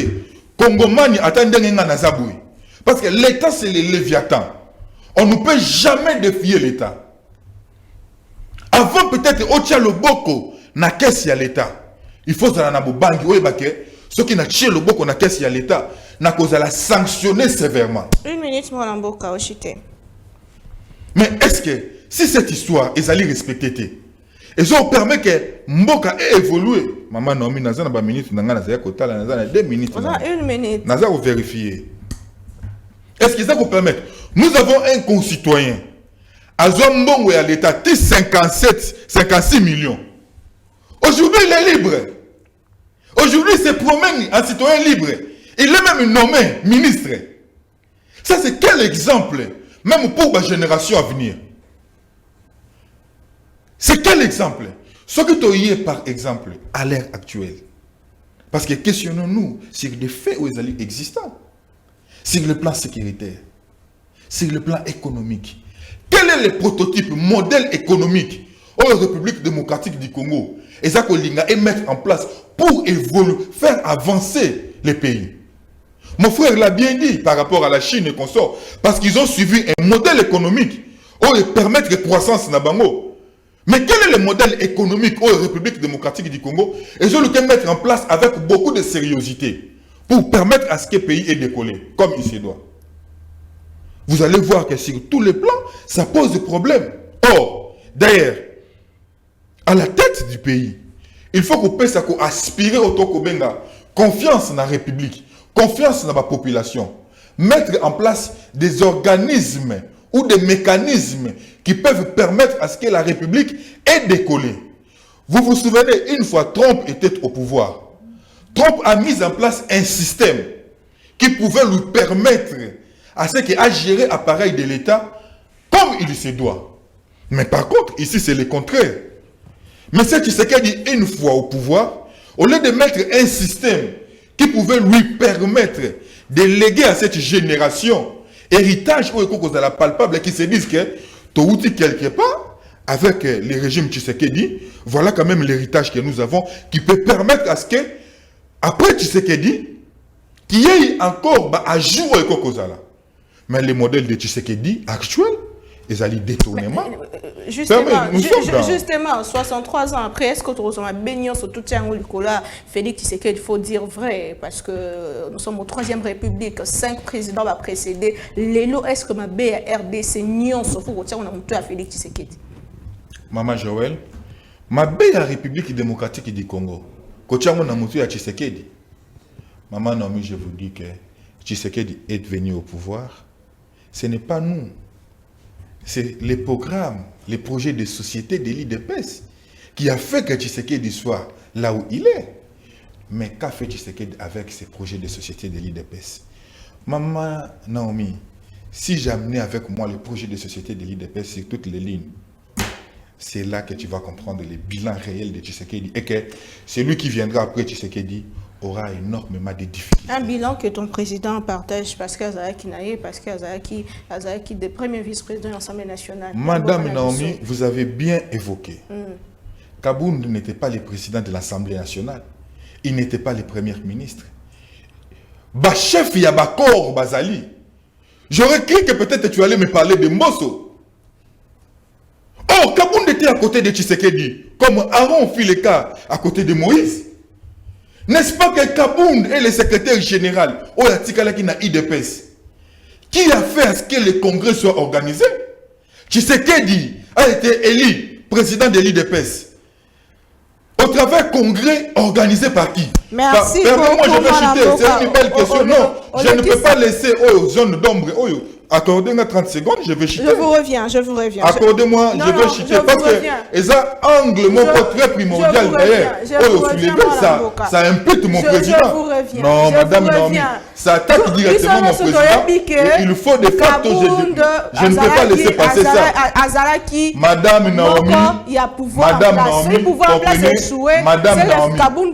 Congomani attendent un nazaboui? Parce que l'État, c'est le Léviathan. On ne peut jamais défier l'État. Avant peut-être, au tia le boko, na caisse à l'État. Il faut que na bobangi, oui, ceux qui na tia le boko na caisse à l'État, na cause à la sanctionner sévèrement. 1 minute, moi, Mboka, Oshite. Mais est-ce que, si cette histoire, ils allaient respecter, et on permet que Mboka ait évolué. Maman Naomi, naza na ba minute, naza kota, naza na 2 minutes. On a 1 minute. Naza vous vérifier. Est-ce que ça vous permet? Nous avons un concitoyen. À Zombongo et à l'État, 56 millions. Aujourd'hui, il est libre. Aujourd'hui, il se promène en citoyen libre. Il est même nommé ministre. Ça, c'est quel exemple? Même pour la génération à venir. C'est quel exemple? Ce que tu as par exemple, à l'ère actuelle. Parce que questionnons-nous sur des faits où ils allaient existants. Sur le plan sécuritaire, sur le plan économique. Quel est le prototype, modèle économique où la République démocratique du Congo et mettre en place pour évoluer, faire avancer les pays? Mon frère l'a bien dit par rapport à la Chine et consorts, parce qu'ils ont suivi un modèle économique où permettre la croissance na bango. Mais quel est le modèle économique où la République démocratique du Congo et je le mettre en place avec beaucoup de sérieuxité pour permettre à ce que le pays ait décollé comme il se doit? Vous allez voir que sur tous les plans, ça pose des problèmes. Or, d'ailleurs, à la tête du pays, il faut qu'on puisse aspirer au Tokobenga, confiance dans la République, confiance dans la population, mettre en place des organismes ou des mécanismes qui peuvent permettre à ce que la République ait décollé. Vous vous souvenez, une fois Trump était au pouvoir, Trump a mis en place un système qui pouvait lui permettre à ce qu'il a géré l'appareil de l'État comme il se doit. Mais par contre, ici c'est le contraire. Mais c'est ce qu'il dit une fois au pouvoir, au lieu de mettre un système qui pouvait lui permettre de léguer à cette génération héritage ou éco la palpable qui se disent que tout outil quelque part avec le régime Tshisekedi, voilà quand même l'héritage que nous avons qui peut permettre à ce que après Tshisekedi qu'il y ait encore à jour éco là. Mais les modèles de Tshisekedi actuels, ils allaient détournement. Justement, 63 ans après, est-ce que tu as baigné sur tout un Nicolas Félix Tshisekedi? Il faut dire vrai, parce que nous sommes au 3e République, 5 présidents vont précéder. Lélo, est-ce que ma BRDC Nyon, sauf que tu as Félix Tshisekedi? Maman Joël, ma BRDC République démocratique du Congo, quand tu as Tshisekedi, maman Naomi, je vous dis que Tshisekedi est venu au pouvoir. Ce n'est pas nous. C'est les programmes, les projets de société de l'IDPS qui a fait que Tshisekedi soit là où il est. Mais qu'a fait Tshisekedi avec ces projets de société de l'IDPS? Maman Naomi, si j'amenais avec moi les projets de société de l'IDPS sur toutes les lignes, c'est là que tu vas comprendre le bilan réel de Tshisekedi et que celui qui viendra après Tshisekedi aura énormément de difficultés. Un bilan que ton président partage, Pascal Zahaki Naye, Pascal Zahaki, des premiers vice-présidents de l'Assemblée nationale. Madame Naomi, vous avez bien évoqué. Kabound n'était pas le président de l'Assemblée nationale. Il n'était pas le premier ministre. Chef Yabakor Bazali. J'aurais cru que peut-être tu allais me parler de Mbosso. Oh, Kabound était à côté de Tshisekedi, comme Aaron Fileka à côté de Moïse. N'est-ce pas que Kabound est le secrétaire général au Latikalaki na IDPS qui a fait à ce que le congrès soit organisé? Tshisekedi a été élu président de l'IDPS au travers congrès organisé par qui? Merci. Permettez-moi, je vais chuter. C'est une belle question. Non, je ne peux pas laisser aux zones d'ombre. Accordez-moi 30 secondes, je vais chuter. Je vous reviens. Accordez-moi, je vais chuter. Parce que ça angle mon très primordial d'ailleurs. Ça impute mon président. Je vous reviens. Non, madame Naomi, ça attaque directement mon président. Il faut des facts. Je ne peux pas laisser passer ça. Madame Naomi,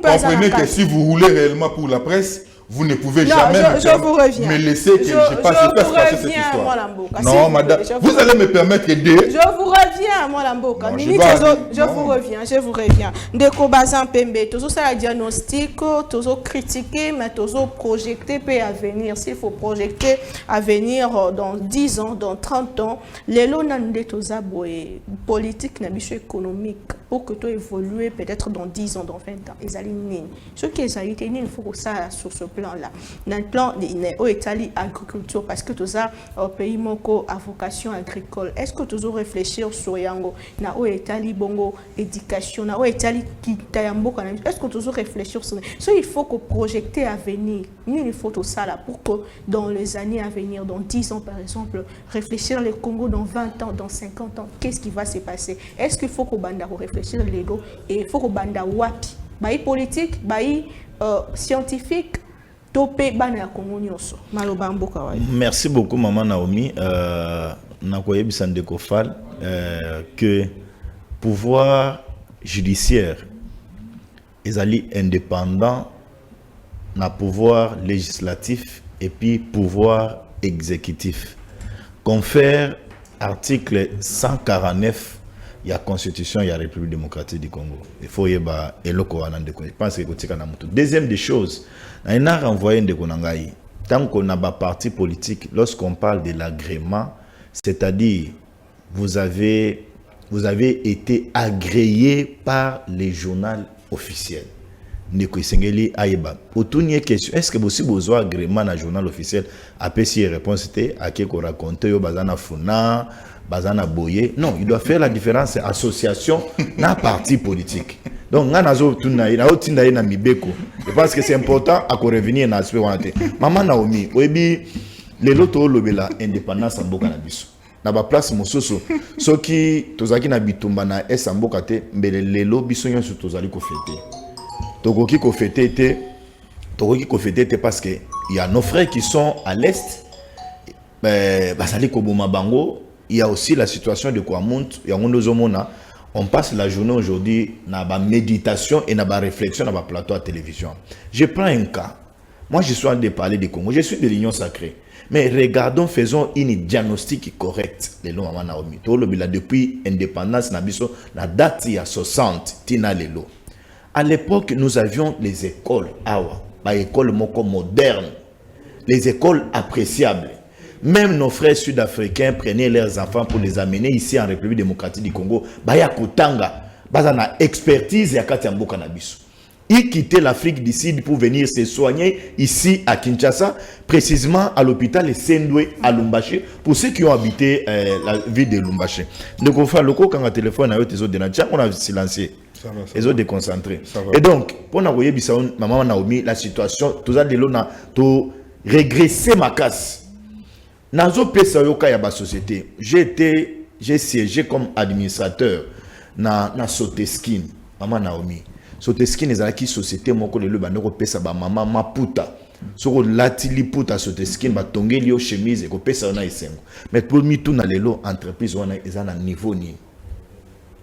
comprenez que si vous roulez réellement pour la presse, vous ne pouvez jamais me laisser que je passe passer cette histoire. Non, madame, vous allez me permettre de... Je vous reviens, moi, Lamboka. Je vous reviens. Ndeko Bazan Pembe, toujours ça, diagnostic, toujours critiquer, mais toujours projeter peut à venir. S'il faut projeter à venir dans 10 ans, dans 30 ans, les lois politique, économique, pour que tu évolues peut-être dans 10 ans, dans 20 ans. Ils allaient ce qui est il faut que ça sur ce plan-là. Dans le plan de l'Italie agriculture, parce que tout ça, pays moko à vocation agricole. Est-ce que tu dois réfléchir sur Yango, na Italie bongo éducation, na Italie qui tayambo quand même. Est-ce que tu dois réfléchir sur ça? Il faut que projeter à venir. Il faut tout ça là pour que dans les années à venir, dans 10 ans par exemple, réfléchir le Congo dans 20 ans, dans 50 ans, qu'est-ce qui va se passer? Est-ce qu'il faut que banda réfléchir les dos et il faut que banda wapi, baï politique, baï scientifique. Merci beaucoup, Maman Naomi. Que pouvoir judiciaire est indépendant, na pouvoir législatif et puis pouvoir exécutif. confère article 149 il y a constitution il y a République démocratique du Congo. Il faut y ba eloko wana ndeko. Je pense que kotika na mutu. Deuxième des choses, na ina renvoyer ndeko nangai. Tant qu'on a ba parti politique, lorsqu'on parle de l'agrément, c'est-à-dire vous avez été agréé par les journaux officiels. Ndeko Isengeli Aïba. Pour toute une question, est-ce que vous besoin agrément dans le journal officiel? Après, si réponse était à qui qu'on raconte, yo bazana funa, bazana boye. Non, il doit faire la différence association na parti politique. Donc, on a na mibeko. Je pense que c'est important à revenir dans l'aspect wanate. Maman Naomi, webi les loto lobela indépendance en boka na biso. Na ba place mososo soki tozaki na bitumba na esamboka te mbele lelo biso nyonso tozali ko fêter. Tokoki ko fêter parce que il y a nos frères qui sont à l'est, basali ko boma bango. Il y a aussi la situation de Kwamount, on passe la journée aujourd'hui dans la méditation et dans la réflexion dans le plateau à télévision. Je prends un cas. Moi, je suis en train de parler du Congo. Je suis de l'Union sacrée. Mais regardons, faisons une diagnostic correcte. Depuis l'indépendance, la date il y a 60, Tina Lelo. À l'époque, nous avions les écoles, les écoles modernes, les écoles appréciables. Même nos frères sud-africains prenaient leurs enfants pour les amener ici en République démocratique du Congo. Baya Kotanga, bazana expertise ya kati ya mboka na biso. Ils quittaient l'Afrique du Sud pour venir se soigner ici à Kinshasa, précisément à l'hôpital Sendwe à Lumbashi, pour ceux qui ont habité la ville de Lumbashi. Donc on fait le coup quand le téléphone a été on a silencié. Ils ont déconcentré. Et donc, pour nous voyez maman Naomi, la situation, tout ça de l'on tout régresser ma casse. Dans la société, j'ai siégé comme administrateur dans Soteskin, maman Naomi. Soteskin est une société qui est la maman Maputa. Soko latili puta Soteskin ba tongeli yo chemise ko pesa na isengo. Mais pour mi tout na lelo entreprise wana ezana niveau ni.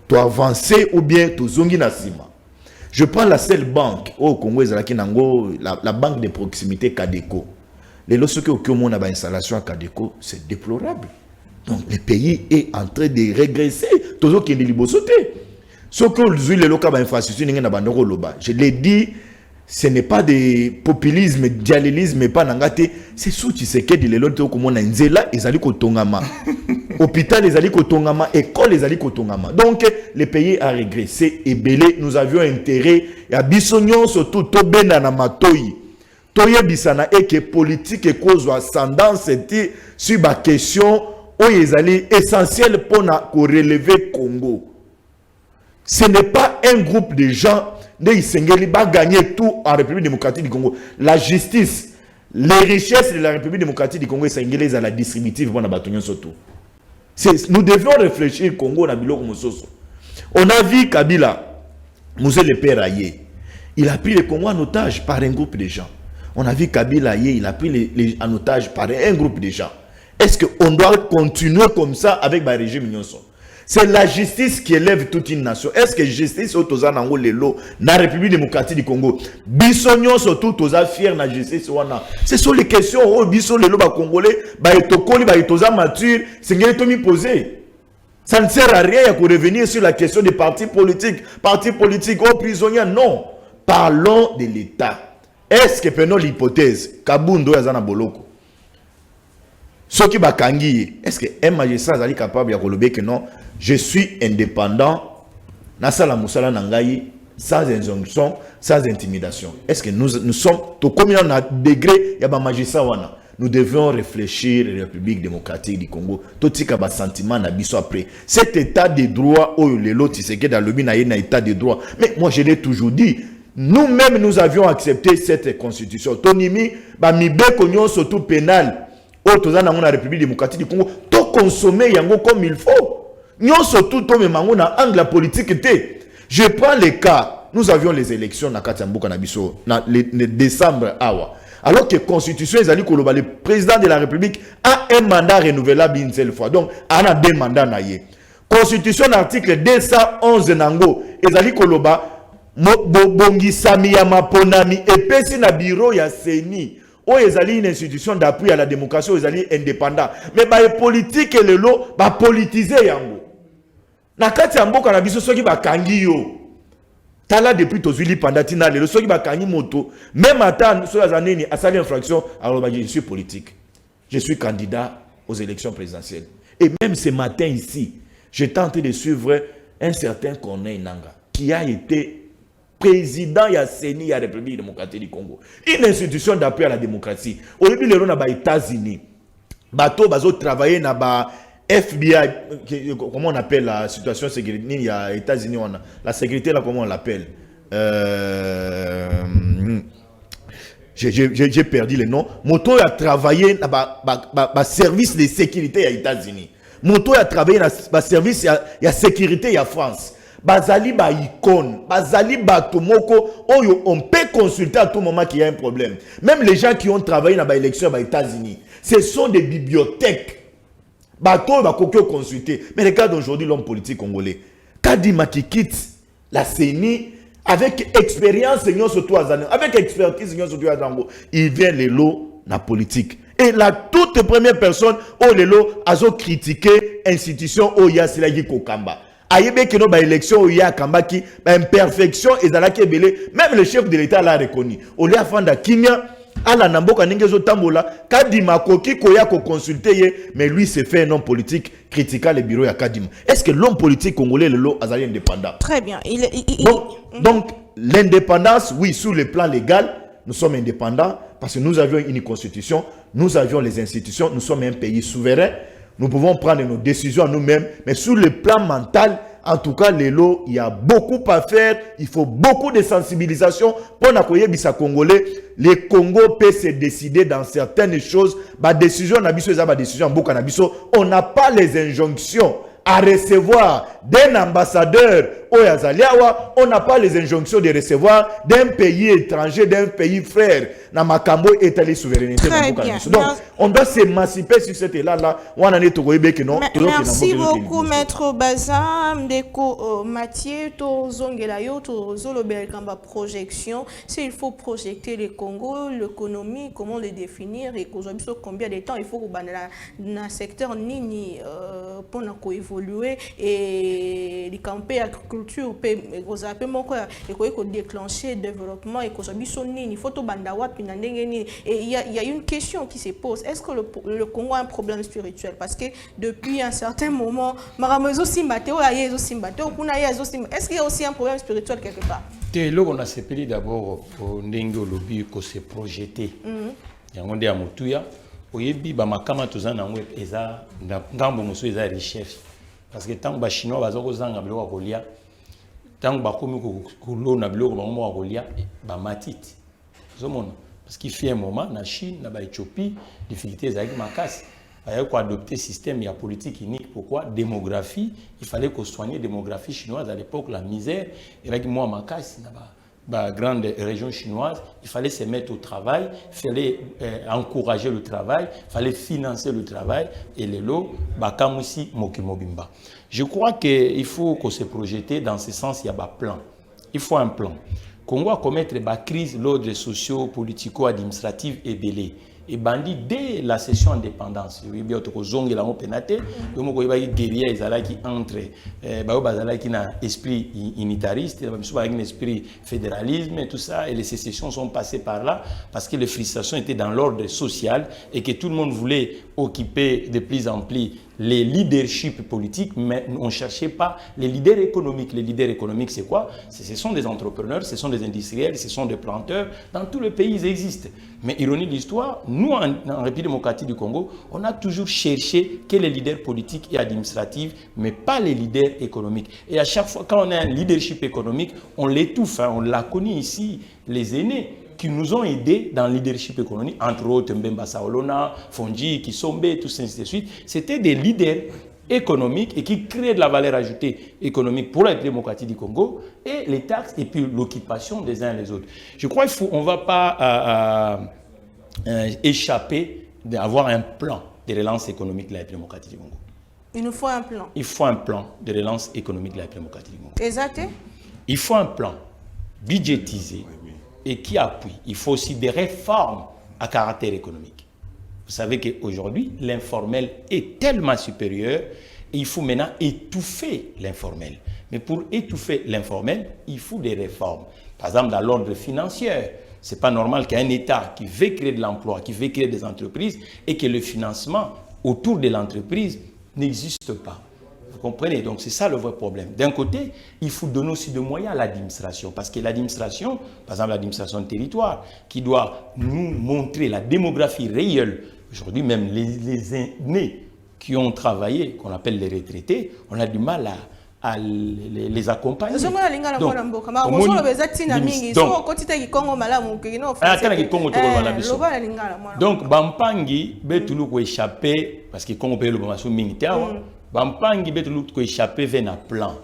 To avancer ou bien to zongi na sima. Je prends la seule banque au Congo ezalaki nango la banque de proximité Cadeco. Les lorsque on a une installation à Cadeco, c'est déplorable. Donc le pays est en train de régresser. Toujours qu'il y a des libosotés. Ce que les locaux ont infrastructure, je l'ai dit, ce n'est pas des populisme, dialélisme, pas n'angate. C'est sous tu sais que les lotos comme on a nzela, ils allaient kotongama. Hôpital, ils allaient kotongama. École, ils allaient kotongama. Donc le pays a régressé et belé. Nous avions intérêt à bisognon surtout tobena na matoi. Toye bisana et que politique et cause ascendance sur la question où ils allaient essentiel pour relever Congo. Ce n'est pas un groupe de gens qui va gagner tout en République démocratique du Congo. La justice, les richesses de la République démocratique du Congo, c'est à la distributive pour la surtout. Nous devions réfléchir Congo na biloko mososo. On a vu Kabila, Moussé le Père Aye. Il a pris le Congo en otage par un groupe de gens. On a vu Kabila, il a pris en otage par un groupe de gens. Est-ce qu'on doit continuer comme ça avec le régime Nyonso? C'est la justice qui élève toute une nation. Est-ce que justice est dans la République démocratique du Congo? Bissonyon surtout toza fier na justice wana. Ce sont les questions où biso lelo ba congolais ba etokoli ba etoza mature, c'est ngeli to mi poser. Ça ne sert à rien de revenir sur la question des partis politiques. Partis politiques aux prisonniers, non. Parlons de l'État. Est-ce que prenons l'hypothèse Kabundo yazana boloko? Ce qui bakangi, est-ce que un magistrat est capable de dire que non, je suis indépendant, nasala musala nangai, sans injonction, sans intimidation? Est-ce que nous sommes, tout comme il y a un degré, il y a un magistrat wana. Nous devons réfléchir à la République démocratique du Congo. Tout ce qui a un sentiment n'a après. Cet état de droit, oh, les lots, c'est que dans le bin, il y a un état de droit. Mais moi, je l'ai toujours dit. Nous-mêmes, nous avions accepté cette constitution. Tonimi, mi bécognon surtout pénal. Au la République démocratique du Congo, tout consommer yango comme il faut. Nous surtout tout même na angle politique. Je prends les cas. Nous avions les élections na Katambuka na biso na le décembre awa. Alors que la Constitution, le président de la République a un mandat renouvelable une seule fois. Donc, il a 2 mandats. Constitution, article 211 nango, ezali koloba, bongisami ya maponami, epesi na bureau ya seni, où ils ont une institution d'appui à la démocratie, où ils ont indépendant. Mais les politiques et le lot, ils politiser yango. Na kati ya mboka na biso soki bakangi yo. Tala depuis tozuli pandatina le soki bakangi moto, même ata so ya nini asali infraction, alors je suis politique. Je suis candidat aux élections présidentielles. Et même ce matin ici, j'ai tenté de suivre un certain Corneille Nangaa qui a été président de la CENI, de la République démocratique du Congo. Une institution d'appui à la démocratie. Au début, les gens aux États-Unis, bateau bazo travailler dans la FBI, comment on appelle la situation sécurité, il y a États-Unis, la sécurité là, comment on l'appelle? J'ai perdu le nom. Moto a travaillé dans le service de sécurité aux États-Unis. Moto a travaillé dans le service de sécurité en France. Bazali ba icône, bazali ba tomoko, on peut consulter à tout moment qu'il y a un problème. Même les gens qui ont travaillé dans l'élection aux États-Unis, ce sont des bibliothèques. Bato va consulter. Mais regarde aujourd'hui l'homme politique congolais. Kadima qui quitte la CENI avec expérience, avec expertise, il vient les lots dans la politique. Et la toute première personne, les lots a critiqué l'institution Oya Silagi Kokamba. Ayebe que nos élections Oya Kambaki, imperfection et même le chef de l'État l'a reconnu. Olia Fanda Kimia, ala namboka ningezo tambola, Kadima Koki Koya ko consulter, mais lui s'est fait un homme politique critiquant le bureau ya Kadima. Est-ce que l'homme politique congolais le lot azali indépendant? Très bien. Donc l'indépendance, oui, sur le plan légal, nous sommes indépendants parce que nous avions une constitution, nous avions les institutions, nous sommes un pays souverain, nous pouvons prendre nos décisions nous-mêmes, mais sur le plan mental, en tout cas, il y a beaucoup à faire, il faut beaucoup de sensibilisation pour les Congolais. Les Congo peuvent se décider dans certaines choses. On n'a pas les injonctions à recevoir d'un ambassadeur au Yazaliawa, on n'a pas les injonctions de recevoir d'un pays étranger, d'un pays frère. Namakambo est à la souveraineté. Donc, on doit s'émanciper sur cet élan-là. Merci beaucoup, Maître Baza, Mdeko Mathieu, Tozongelayo, Tozolobelkamba projection. S'il faut projeter le Congo, l'économie, comment le définir et combien de temps il faut dans le secteur Nini pour évoluer et les campagnes agriculture peut déclencher développement et il faut et il y a une question qui se pose. Est-ce que le Congo a un problème spirituel? Parce que depuis un certain moment, est-ce qu'il y a aussi un problème spirituel quelque part? Là, on a séparé d'abord pour Ndengo Lobby qu'on s'est projeté. On est à Moutuya. Oyebi ba makama tozana ngwe eza ngambo muso eza recherche parce que tant ba chinois bazoko zanga biloko kolia tant ba komi ko lona biloko bango kolia ba matiti zomona parce qu'il fait un moment na Chine na ba Éthiopie difficulté za makasi il faut adopter système et la politique unique. Pourquoi? Démographie, il fallait qu'on soigne la démographie chinoise à l'époque, la misère. Et là, moi, ma casse, dans la grande région chinoise, il fallait se mettre au travail, il fallait encourager le travail, il fallait financer le travail. Et les lots, comme aussi, Mokimobimba. Je crois qu'il faut qu'on se projette dans ce sens, il y a un plan. Il faut un plan. Congo a commettre la crise, l'ordre socio-politico-administratif est belé. Et bandit dès la session indépendance. Il y a des gens qui ont pénaté, des guerriers qui entrent, qui ont un esprit unitariste, un esprit fédéralisme et tout ça. Et les sécessions sont passées par là parce que les frustrations étaient dans l'ordre social et que tout le monde voulait occuper de plus en plus les leaderships politiques, mais on ne cherchait pas les leaders économiques. Les leaders économiques, c'est quoi? Ce sont des entrepreneurs, ce sont des industriels, ce sont des planteurs. Dans tous les pays, ils existent. Mais ironie de l'histoire, nous, en République démocratique du Congo, on a toujours cherché que les leaders politiques et administratifs, mais pas les leaders économiques. Et à chaque fois, quand on a un leadership économique, on l'étouffe. On l'a connu ici, les aînés qui nous ont aidés dans le leadership économique, entre autres Mbemba Saolona, Fonji, Kisombe, tout ça, ainsi de suite. C'était des leaders économiques et qui créaient de la valeur ajoutée économique pour la démocratie du Congo et les taxes et puis l'occupation des uns et les autres. Je crois qu'on ne va pas échapper d'avoir un plan de relance économique de la démocratie du Congo. Il nous faut un plan. Il faut un plan de relance économique de la démocratie du Congo. Exact. Il faut un plan budgétisé et qui appuie. Il faut aussi des réformes à caractère économique. Vous savez qu'aujourd'hui, l'informel est tellement supérieur et il faut maintenant étouffer l'informel. Mais pour étouffer l'informel, il faut des réformes. Par exemple, dans l'ordre financier, ce n'est pas normal qu'un État qui veut créer de l'emploi, qui veut créer des entreprises et que le financement autour de l'entreprise n'existe pas. Vous comprenez? Donc c'est ça le vrai problème. D'un côté, il faut donner aussi des moyens à l'administration. Parce que l'administration, par exemple l'administration de territoire, qui doit nous montrer la démographie réelle. Aujourd'hui, même les aînés qui ont travaillé, qu'on appelle les retraités, on a du mal à les accompagner. Donc, Bampangi, Betulu ko échappé, parce que Congo paye le formation militaire, Bampangi, Betulu ko échappé vers un plan.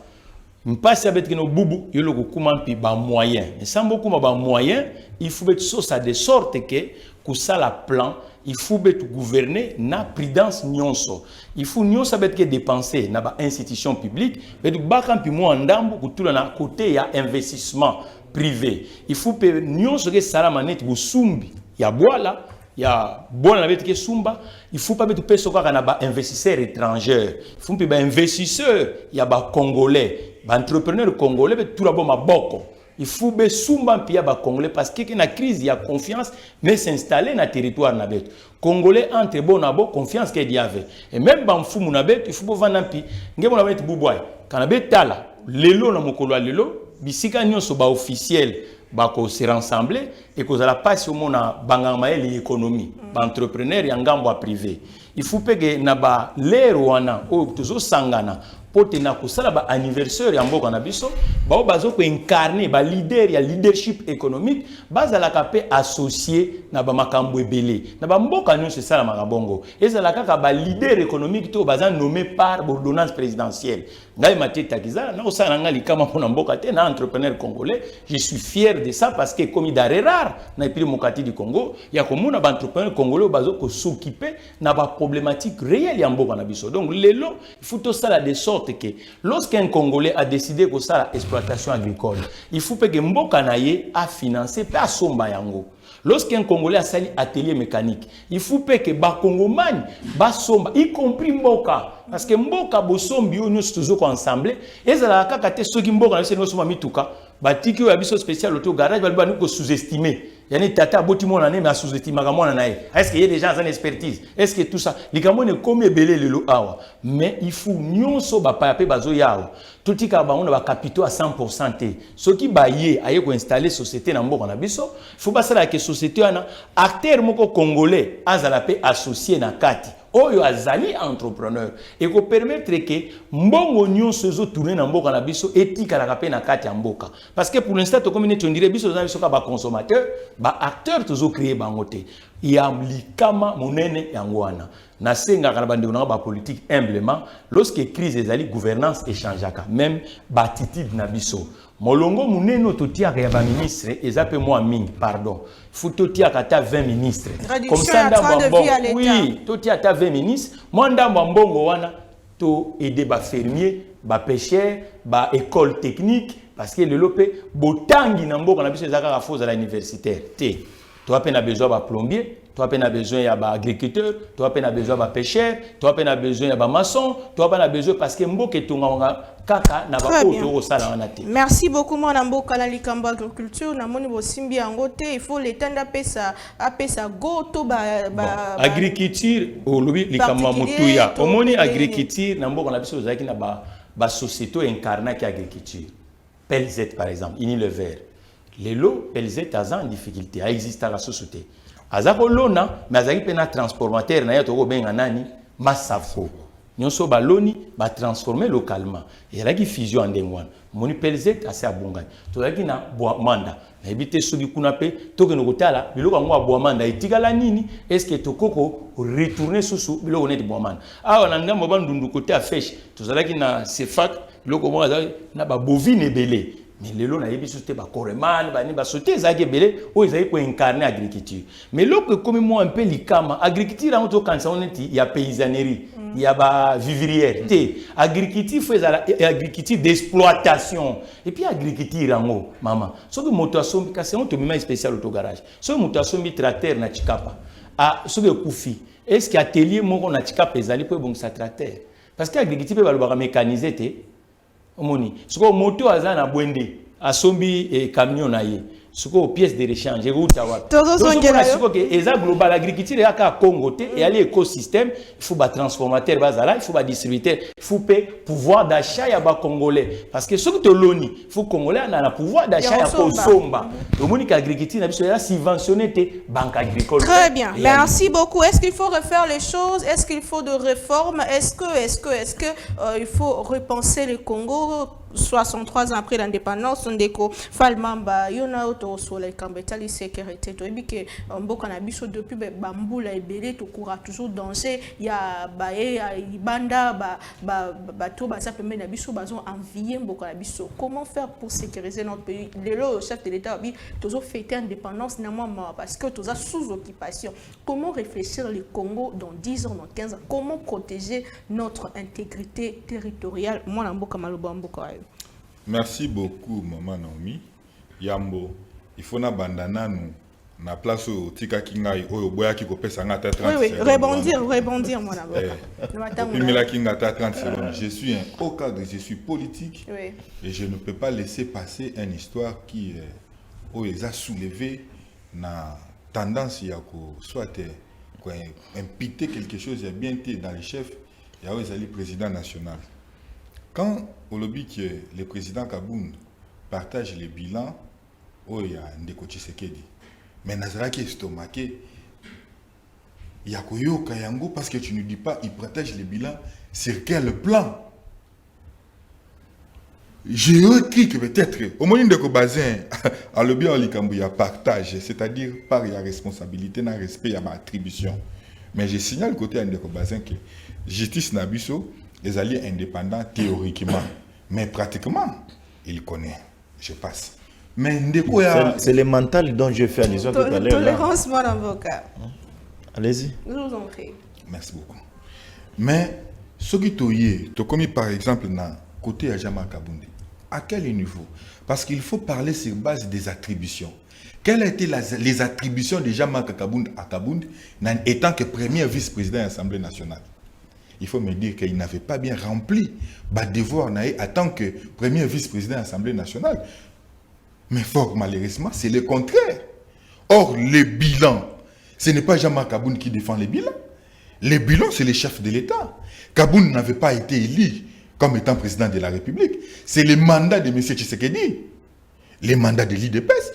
Mpasse avec nos boubou, il y a beaucoup moyens. Mais sans beaucoup de moyens, il faut mettre ça de sorte que ça la plan. Il faut gouverner na prudence nyonso. Il faut nyonso que dépenser na ba institution publique. Mais du bakampi mo andambo kutula na côté ya investissement privé. Il faut que nyonso que sala maneti busumbi ya boala ya bona na que sumba. Il faut pas mettre peso ka na ba investisseurs étrangers. Il faut ba investisseurs ya ba congolais, ba entrepreneurs congolais be tout la ma boko. Il faut que Sumba pia ba Congolais parce que la crise, il y a confiance, mais s'installer dans le territoire nabet. Congolais entre bon abo confiance qu'il y avait. Et même dans fou nabet, il faut que vendre pi. Ngebo nabet bubwai. Quand nabet tala, lelo na mokolo lelo, bisika nyonso ba officiel ba ko se rassembler et que la passe au monde bangama l'économie, ba entrepreneur ya ngambo privé. Il faut que na ba lero wana o tozo sangana. Pour tenir ba anniversaire ya mboka na biso ba bazo ko incarner ba leader ya leadership économique baza la capé associé na ba makambo ebele na ba mboka nyonso sala makabongo ezala kaka ba leader économique to baza nommé par ordonnance présidentielle ngai mateta kiza na osala ngali kama pona mboka te na entrepreneur congolais. Je suis fier de ça parce que comme il est rare na epili mokati du Congo ya komuna ba entrepreneur congolais bazo ko s'occuper na ba problématique réelle ya mboka na biso. Donc lelo il faut to sala de sorte que lorsqu'un Congolais a décidé que ça l'exploitation agricole, il faut que Mboka naye a financé pas somba yango. Lorsqu'un Congolais a sali atelier mécanique, il faut que ba Congomani ba somba, y compris Mboka, parce que Mboka bo sombi yo nous toujours ensemble. Et ça la kaka te soki Mboka na se no soma mituka, ba tiki yo abiso spécial auto garage ba nous ko sous-estimer. Yani tata boti mona ne mais sous-estimer ga mona nae. Est-ce qu'il y a des gens en expertise? Est-ce que tout ça, les gamone comme belé lelo awa, mais il faut nyonso ba pa pe bazo yawa. Tout tika ba on ba capitaux à 100% te. Ce qui ba yé aye ko installer société na Mboka na biso, il faut pas ça la que société ana acteur moko congolais azala pe associé na kati. Oyo azali entrepreneur et ko permettre que mbongo nyonso zo tourner na mboka na biso etika la kapé na kati ya mboka parce que pour l'instant to communauté on dirait biso za biso ka ba consommateur ba acteur tozo créer bango te ya likama monene yangwana na senga kana bande na ba politique humblement lorsque crise ezali gouvernance échangeaka même ba attitude na biso molongo muneno totiaka ya ba ministre ezape moi mingi pardon faut totiaka ta 20 ministres comme ça ndambo oui totiaka 20 ministres moi ndambo mbongo wana to aider ba fermier ba pêcheur ba école technique parce que le lopé botangi na mboka na biso ezaka ka foza la universitaire te to a peine besoin ba plombier tu as peine besoin ya ba agriculteur tu as peine besoin ba pêcheur tu as peine besoin ya ba maçon tu as peine besoin parce que mboka tonga kaka na ba oto sala wana te. Merci beaucoup mon mboka na likambo agriculture na moni bo simbi yango te il faut l'étendre apesa go to ba agriculture au lobi likambo mutuya omoni agriculture na mboka na biso zaki na ba société incarnée qui agriculture PLZ par exemple Unilever les lots PLZ en difficulté a existé à la société azako lona mais azaki pena transformateur na yato ko benga nani Masafo nyonso baloni ba transformer localement et la qui fusion ndengwana moni PLZ assez abongani to yaki na boamanda na ebité soki kuna pe tokeno kotala biloko ngo boamanda etikala nini est-ce que tokoko retourner susu biloko net boamanda awa na ngambo bandundu côté à fèche to zalaki na CFAC biloko mo na ba bovine belé Mais le lot n'a pas sauté ba coreman, ba sauté ça qui belé, ou ils avaient pour incarner l'agriculture. Mais l'autre comme moi un peu l'icama, agriculture en tout cas il y a paysannerie, il y a ba vivrière, agriculture fait agriculture d'exploitation. Et puis agriculture en haut, maman. Ce que motation parce que on te met spécial auto garage. Ce motation mi tracteur na chikapa. Ah, ce que koufi. Est-ce qu'il y a atelier mon na chikapa ezali pour bon ça tracteur? Parce que l'agriculture peut ba mécaniser té. Omoni siko moto aza na bwende asombi camion na ye siko pièce de rechange euta wapi siko ke eza global agriculture ya ka Congo te et ali écosystème il faut ba transformateur bazala il faut ba distributeur il faut pouvoir d'achat ya ba congolais parce que ce que to loni il faut congolais na pouvoir d'achat ya kosomba omoni ka agriculture na biso ya subventionné te banque agricole. Très bien, merci beaucoup. Est-ce qu'il faut refaire les choses? Est-ce qu'il faut de réformes? Est-ce que il faut repenser le Congo 63 ans après l'indépendance? On déco Falmamba, yona auto sur les cambetali sécurité. Tu dis que mboka na biso depuis bambula ebele to coura toujours danser. Il y a baé banda ba to ba ça permet na biso bazon envier mboka na biso. Comment faire pour sécuriser notre pays? Le chef de l'État dit toujours fêter l'indépendance parce que tous sous occupation. Comment réfléchir le Congo dans 10 ans, dans 15 ans? Comment protéger notre intégrité territoriale? Moi na mboka maloba mboka. Merci beaucoup, Maman Naomi. Yambo, il faut na bandana nous na place au tika kingai oyo boya ki kopesa ngata 30 secondes. Oui, rebondir mon amour. Je suis un haut cadre, je suis politique. Oui. Et je ne peux pas laisser passer une histoire qui a soulevé na tendance ya ko soit imputer quelque chose et bien dans les chefs ya le président national. Quand au lobby que le président Kabound partage les bilans, il y a Ndeko Tshisekedi. Mais Nazara qui est estomaqué, il y a Koyo Kayango parce que tu ne dis pas, il partage les bilans sur quel plan? J'ai écrit que peut-être, au moment de Bazin, à lobby en Likambu, il y a partage, c'est-à-dire par la responsabilité, dans le respect, il y a ma attribution. Mais je signale côté Ndeko Bazin que justice Nabiso, les alliés indépendants théoriquement, mais pratiquement, il connaît. Je passe. Mais c'est le mental dont je fais allusion tout à l'heure. Tolérance, mon avocat. Allez-y. Je vous en prie. Merci beaucoup. Mais ce qui est commis par exemple dans côté Ajama Kabundi, à quel niveau? Parce qu'il faut parler sur base des attributions. Quelles étaient les attributions de Jama Kabundi à Kabundi en étant que premier vice-président de l'Assemblée nationale? Il faut me dire qu'il n'avait pas bien rempli le devoir en tant que premier vice-président de l'Assemblée nationale. Mais fort malheureusement, c'est le contraire. Or, les bilans, ce n'est pas Jean-Marc Kabound qui défend les bilans. Les bilans, c'est les chefs de l'État. Kabound n'avait pas été élu comme étant président de la République. C'est le mandat de M. Tshisekedi. Les mandats de l'IDPS.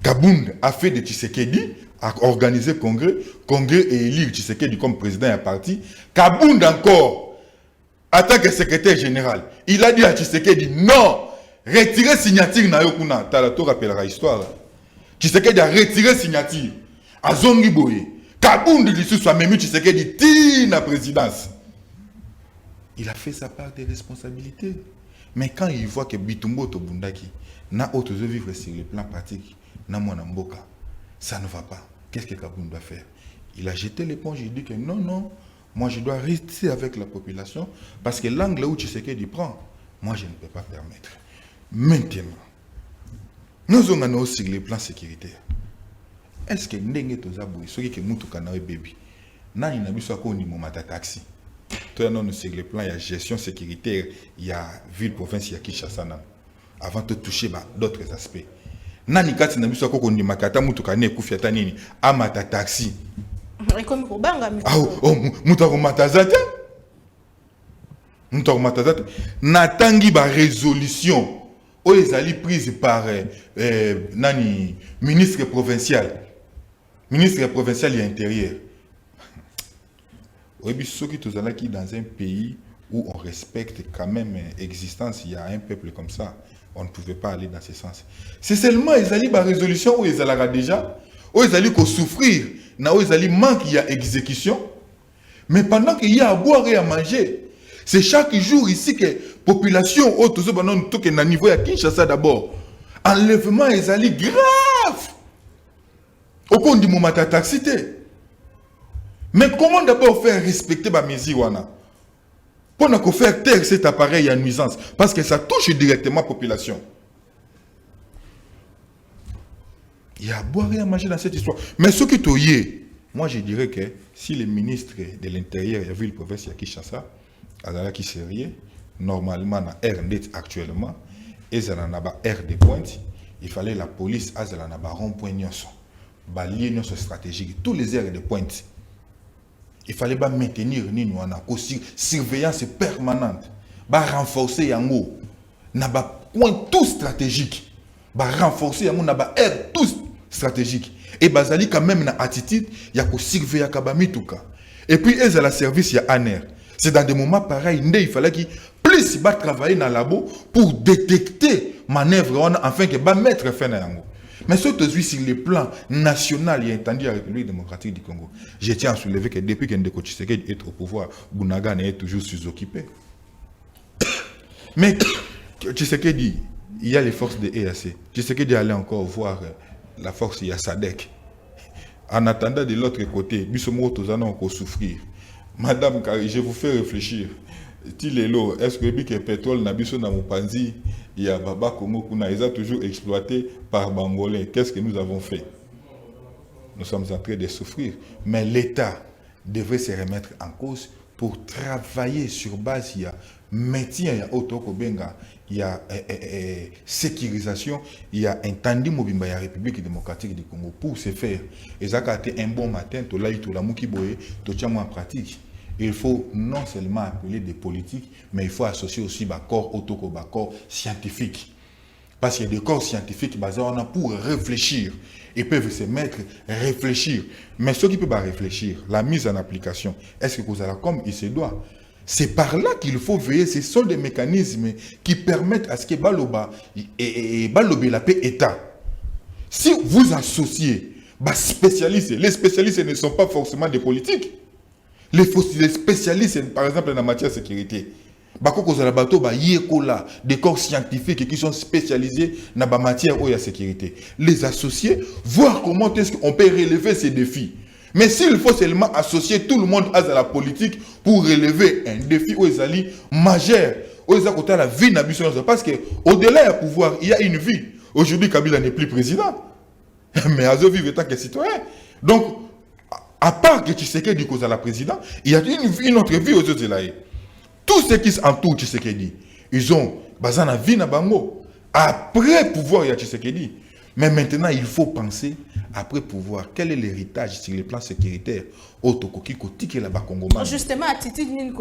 Kabound a fait de Tshisekedi, a organisé congrès et élu Tshisekedi comme président d'un parti. Kabound encore, en tant que secrétaire général, il a dit à Tshisekedi non, retirez signature na yokuna. Talato rappellera l'histoire. Tshisekedi a retiré signature. A Zongi Boye. Kabound l'issue soit même Tshisekedi dit la présidence. Il a fait sa part des responsabilités. Mais quand il voit que Bitumbo Tobundaki n'a autre vivre sur le plan pratique, ça ne va pas. Qu'est-ce que Kabound doit faire? Il a jeté l'éponge, il dit que non, moi je dois rester avec la population parce que l'angle où Tshisekedi prend, moi je ne peux pas permettre. Maintenant, nous avons aussi les plans sécuritaires. Est-ce que nous avons ceux qui nous avons bébé? Nous avons un taxi. Nous avons sur le plan de gestion sécuritaire, il y a ville, province, il y a Kinshasa. Avant de toucher d'autres aspects. Nani kati na biso ko ndi makata mutu kane kufiata nini amata taxi comme pour banga mutu ko matazate natangi ba résolution o ezali prise par nani ministre provincial et intérieur. Oyebi soki tozala ki dans un pays où on respecte quand même l'existence, il y a un peuple comme ça. On ne pouvait pas aller dans ce sens. C'est seulement ils allaient la résolution où ils allaient déjà, où ils allaient souffrir, où ils allaient manquer, il y a exécution. Mais pendant qu'il y a à boire et à manger, c'est chaque jour ici que population autre zo banon tout que na niveau ya Kinshasa d'abord enlèvement ezali grave au compte du moment taxité. Mais comment d'abord faire respecter ba mesure wana pour ne faire taire cet appareil à nuisance parce que ça touche directement la population. Il y a à boire et à manger dans cette histoire. Mais ce qui est, moi je dirais que si le ministre de l'Intérieur et ville province ya Kinshasa azala qui sérieux normalement na RND actuellement et ça na ba air de pointe, il fallait la police azala na ba rond point nyonso ba ligne stratégique tous les aires de pointe. Il fallait pas maintenir aussi surveillance permanente, ba renforcer yango na ba point tout stratégique, ba renforcer yango na ba air tout stratégique et bazali quand même na attitude ya ko surveiller kabamituka. Et puis ils à la service ya ANER. C'est dans des moments pareils il fallait qu'il plus ba travailler dans labo pour détecter manœuvre afin que ba mettre fin à yango. Mais surtout sur le plan national, il y a entendu la République démocratique du Congo. Je tiens à soulever que depuis que Ndeko Tshisekedi est au pouvoir, Bounagan est toujours sous-occupé. Mais Tshisekedi, il y a les forces de EAC. Tshisekedi allait encore voir la force, il y a SADC. En attendant de l'autre côté, Bissomo Tozana encore souffrir. Madame, je vous fais réfléchir. Est-ce que le pétrole n'a pas dans mon panzi? Il y a Baba Kongo Kuna, ils ont toujours exploité par Bangolais. Qu'est-ce que nous avons fait? Nous sommes en train de souffrir. Mais l'État devrait se remettre en cause pour travailler sur base. Il y a maintien, il y a autokobenga, il y a sécurisation, il y a un tandem mobimba, il y a République démocratique du Congo. Pour ce faire, ils ont été un bon matin, tout là, tout là, Mukiboye, tout ça en pratique. Il faut non seulement appeler des politiques, mais il faut associer aussi des corps autoco, des corps scientifiques. Parce qu'il y a des corps scientifiques basés pour réfléchir. Ils peuvent se mettre à réfléchir. Mais ceux qui peuvent réfléchir, la mise en application, est-ce que vous allez comme il se doit? C'est par là qu'il faut veiller. Ce sont des mécanismes qui permettent à ce que Baloba et Balobé la paix État. Si vous associez les spécialistes ne sont pas forcément des politiques. Les spécialistes, par exemple, dans la matière de sécurité, des corps scientifiques qui sont spécialisés dans la matière de sécurité. Les associer, voir comment est-ce qu'on peut relever ces défis. Mais s'il faut seulement associer tout le monde à la politique pour relever un défi majeur, la vie parce qu'au-delà du pouvoir, il y a une vie. Aujourd'hui, Kabila n'est plus président. Mais Azo vive en tant que citoyen. Donc, à part que Tshisekedi cause à la présidente, il y a une autre vie aux autres là. Tous ceux qui s'entourent Tshisekedi, ils ont bazana vie na bango. Après pouvoir, il y a Tshisekedi. Mais maintenant, il faut penser, après pouvoir, quel est l'héritage sur le plan sécuritaire justement, attitude ni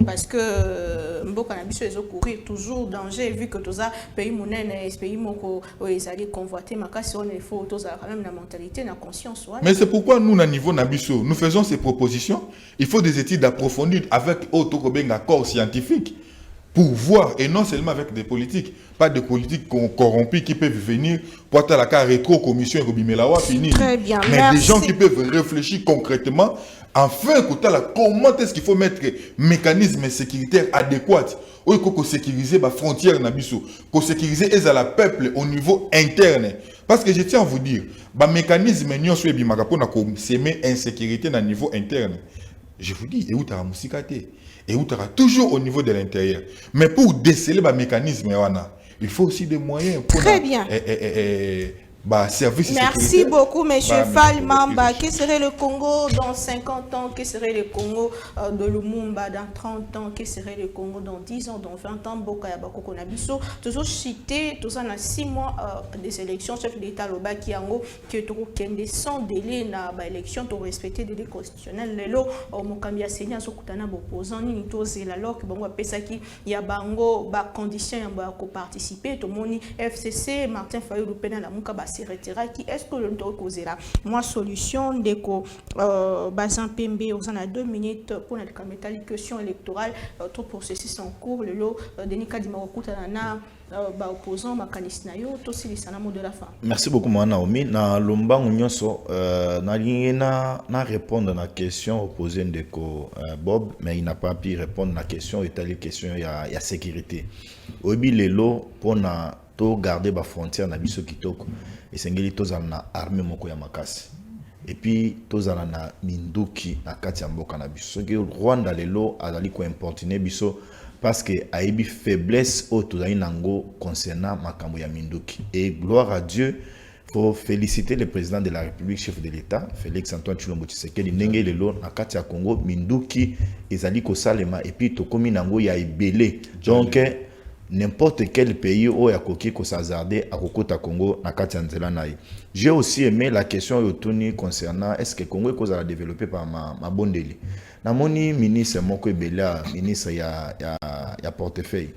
parce que Mboka Nabiso ils courir toujours danger vu que tous pays monène pays moko ils allaient convoiter makasi on il faut tous quand même la mentalité la conscience. Mais c'est pourquoi nous, à niveau Nabiso, nous faisons ces propositions. Il faut des études approfondies avec un accord scientifique pour voir, et non seulement avec des politiques, pas de politiques corrompus qui peuvent venir pour être à la rétro-commission et finir. Très bien, mais merci. Des gens qui peuvent réfléchir concrètement afin comment est-ce qu'il faut mettre mécanismes sécuritaires adéquats pour sécuriser les frontières Nabiso, pour sécuriser les peuple au niveau interne. Parce que je tiens à vous dire, les mécanismes pour semer insécurité au niveau interne. Je vous dis, et où tu as musikate, et où tu auras toujours au niveau de l'intérieur. Mais pour déceler les mécanismes, il faut aussi des moyens pour très bien. Service merci beaucoup, M. Fall Mamba. Qui serait le Congo dans 50 ans? Qui serait le Congo de Lumumba dans 30 ans? Qui serait le Congo dans 10 ans, dans 20 ans? Boka Yabako Nabiso. Toujours cité, tout ça, dans 6 mois des élections, chef d'État Loba Kiango, qui est sans délai dans l'élection pour respecter des délais constitutionnels. Lelo, Mokambia Senya, Sokutana, Boposan, Nitoze, alors que Bango Pesaki, Yabango, condition pour participer, tout le monde, FCC, Martin Fayou, Lupena, la Mouka, se retirer qui est-ce que le doit causer là moi solution déco bazin pembe aux en 2 minutes pour notre question électorale tout processus en cours le lot Denis Kadima okuta na opposant makanisi na yo to silisa na mot de la fin. Merci beaucoup Naomi na lombango nyonso na répondre na question opposée ndeko Bob mais il n'a pas pu répondre na question étali question ya sécurité obi lelo pona to garder ba frontière na biso kitoko esengeli tozala na armée moko ya makasi et puis tozala na minduki na kati ya mboka na biso soki Rwanda lelo azali ko importuner biso parce que aibi faiblesse au tozali nango concernant makambo ya minduki et gloire à Dieu. Faut féliciter le président de la République, chef de l'État, Félix Antoine Tshilombo Tshisekedi. Ndenge lelo na kati ya Congo minduki ezali ko salema et puis tokomi nango ya ebele. Donc n'importe quel pays où ya koki ko s'hazarder à kokota Congo na kati ya nzela na ye. J'ai aussi aimé la question yotuni concernant est-ce que Congo est la développé par ma bondeli. Na moni ministre moko ebele ministre ya portefeuille.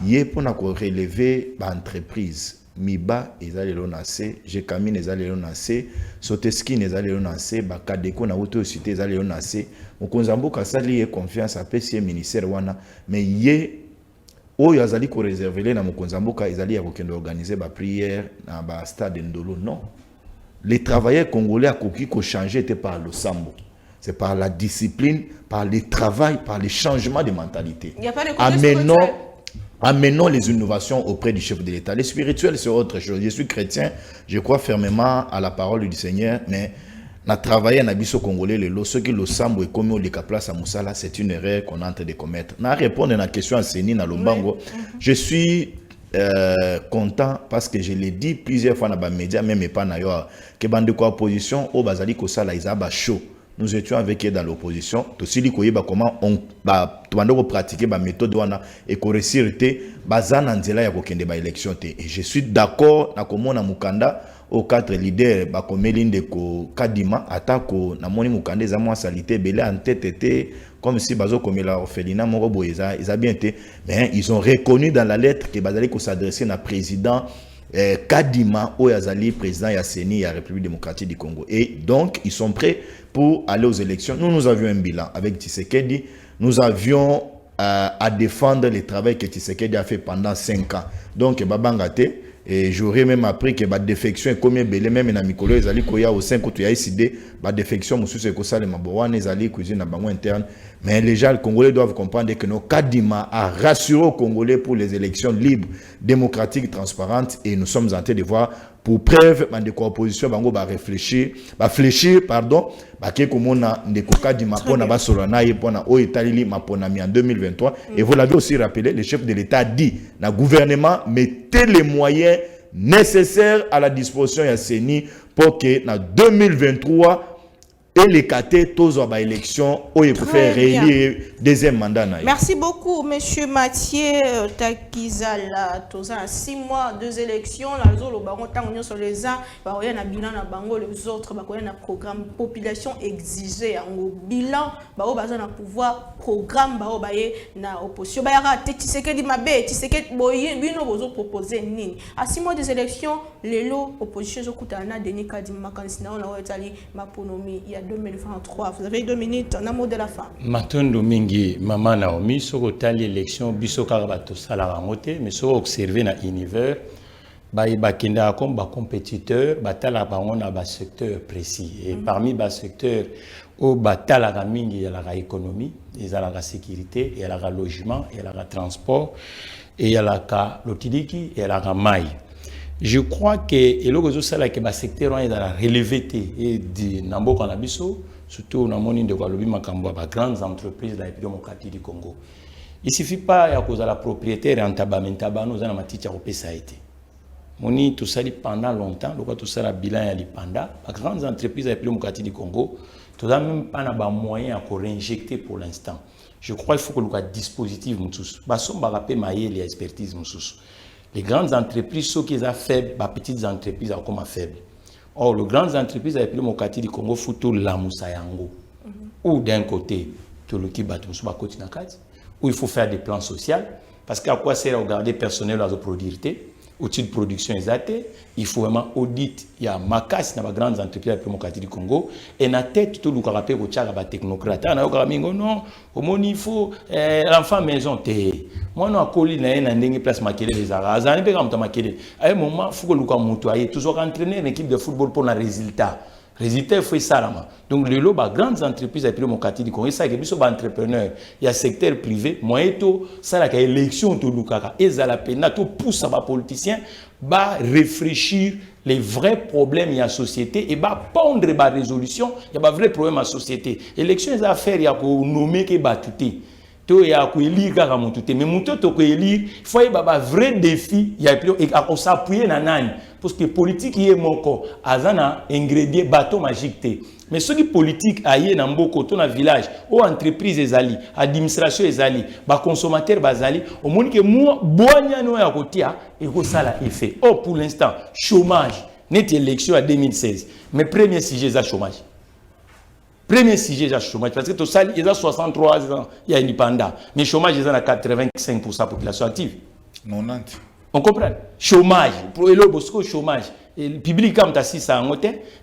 Yé pona ko relever ba entreprise Miba ezalelo na se, Jekamine ezalelo na se, Soteski ezalelo na se, Bakadeko na auto cité ezalelo na se. Mokonzamboka sali ye confiance a pesi ministère wana, mais ye oyo azali ko réserver na mokonzamboka ezali ya kokende organiser ba prière na ba stade Ndolo non. Les travailleurs congolais a koki ko changer était par le sambo. C'est par la discipline, par le travail, par le changement de mentalité. Il y a pas de Amenons les innovations auprès du chef de l'État. Les spirituels, c'est autre chose. Je suis chrétien, je crois fermement à la parole du Seigneur, mais na travailler na biso congolais ce qui le sambo et comme le place à Moussala, c'est une erreur qu'on est en train de commettre. Na répondre à la question à Seni na Lombango, je suis content parce que je l'ai dit plusieurs fois dans les médias, même pas d'ailleurs, que bande de opposition au bazali ko sala izaba chaud. Nous étions avec eux dans l'opposition. Aussi, comment on va pratiquer la méthode et réussir à élection. Et je suis d'accord avec Mukanda aux 4 leaders comme Kadima, Atako, Namoni Mukanda, ils ont salité, belé en tête, comme si Bazo comme la orphelinat, Morobo, ils ont bien été. Mais ils ont reconnu dans la lettre que Bazali s'adressait à président. Kadima Oyazali, président Yasseni, la République démocratique du Congo. Et donc, ils sont prêts pour aller aux élections. Nous avions un bilan avec Tshisekedi. Nous avions à défendre le travail que Tshisekedi a fait pendant 5 ans. Donc, Babangate, et j'aurais même appris que la défection est combien belé, même dans Mikolo, ils allaient koya au 5 il y a décidé, la défection, monsieur Sekosa, les Mabouane, ils allaient cuisiner dans bango interne. Mais les gens, les Congolais doivent comprendre que nos Kadima a rassuré aux Congolais pour les élections libres, démocratiques, transparentes, et nous sommes en train de voir pour preuve, de coopposition, bango va réfléchir, en 2023. Et vous l'avez aussi rappelé, le chef de l'État a dit, le gouvernement mettez les moyens nécessaires à la disposition de Seni pour que en 2023, et les KT, tous aux élections, où il peut faire réélire deuxième mandat. Merci beaucoup, monsieur Mathieu Takizala. Tous 6 mois, 2 élections, la zone, le baron, tant sur les uns, il y a un bilan à Bango, les autres, il y a un programme population exigée, un bilan, il y a un pouvoir, programme, il y a une opposition. Il y a un Tshisekedi Mabé, Tshisekedi Boye, il y a un proposé. À 6 mois des élections, les lots, opposition, je coûte un Denis Kadima, Kansina, on a étalé ma ponomie. 2023. Vous avez 2 minutes, un mot de la fin. Matondo mingi Maman Naomi, sur l'élection, biso karabato salarangote, mais sur observer na univers, ba kenda comme ba compétiteur, batala bango na ba secteur précis. Et parmi ba secteur au batala mingi il y a la économie, il y a la sécurité, il y a la logement, il y a la transport, et il y a la lotidiki, il y a la maille. Je crois que le secteur est dans la relevée et de Nambo Kanabiso, surtout dans le de Guadeloupe, les grandes entreprises de la République démocratique du Congo. Il ne suffit pas à cause de la propriétaire en tabac, nous avons été Moni tout ça pendant longtemps, tout ça le bilan est pendant. Les grandes entreprises de la République démocratique du Congo, tout ça même pas de moyens à réinjecter pour l'instant. Je crois qu'il faut que le dispositif nous tous. Basson va rappeler les expertises nous tous. Les grandes entreprises, ceux qui sont faibles, les petites entreprises sont comme faibles. Or, les grandes entreprises de la République démocratique du Congo font tout la moussayango. Ou d'un côté, tout le qui bat tout où il faut faire des plans sociaux, parce qu'à quoi sert à regarder personnel à la productivité, outil de production exaté, il faut vraiment audit, il y a Makas dans les grandes entreprises de la démocratie du Congo, et dans la tête, tout le carapé au tchara ba technocrate. On a eu non, au moins il faut l'enfant maison te. Moi non akoli na en ndenge place makele les arabes. Azani pe comme makele. À un moment, il faut que le cas mutuaye toujours entraîner une équipe de football pour un résultat. Résultat, il faut ça. Donc, le lot, les grandes entreprises de démocratie du Congo, il y a des entrepreneurs, il y a secteur privé, moi, ça, la élection, et ça, la peine, tout pousse à politiciens, réfléchir les vrais problèmes de la société et pondre des résolutions, il y a des vrais problèmes à la société. L'élection, c'est affaire, il y a qu'on nommer qui bat tout. Il y a qu'on élire car mon tout. Mais mon tout qu'on élire, il faut y avoir un vrai défi, il y a et qu'on s'appuie dans nani parce que politique y est mon corps, azana ingrédient bateau magique té. Mais ceux qui politique aillé dans beaucoup dans village, ou entreprise ezali, administration ezali, ba consommateur bazali, au monde que moi boanya no ya kotia et ko sala effet. Oh pour l'instant, chômage, net élection à 2016. Mais premier sujet c'est chômage. Premier sujet, c'est le chômage. Parce que tout ça, il y a 63 ans, il y a indépendant. Mais le chômage, il y a 85% de la population active. 90. On comprend? Chômage. Pour le bosco, chômage. Et le public, comme tu as 600 ans,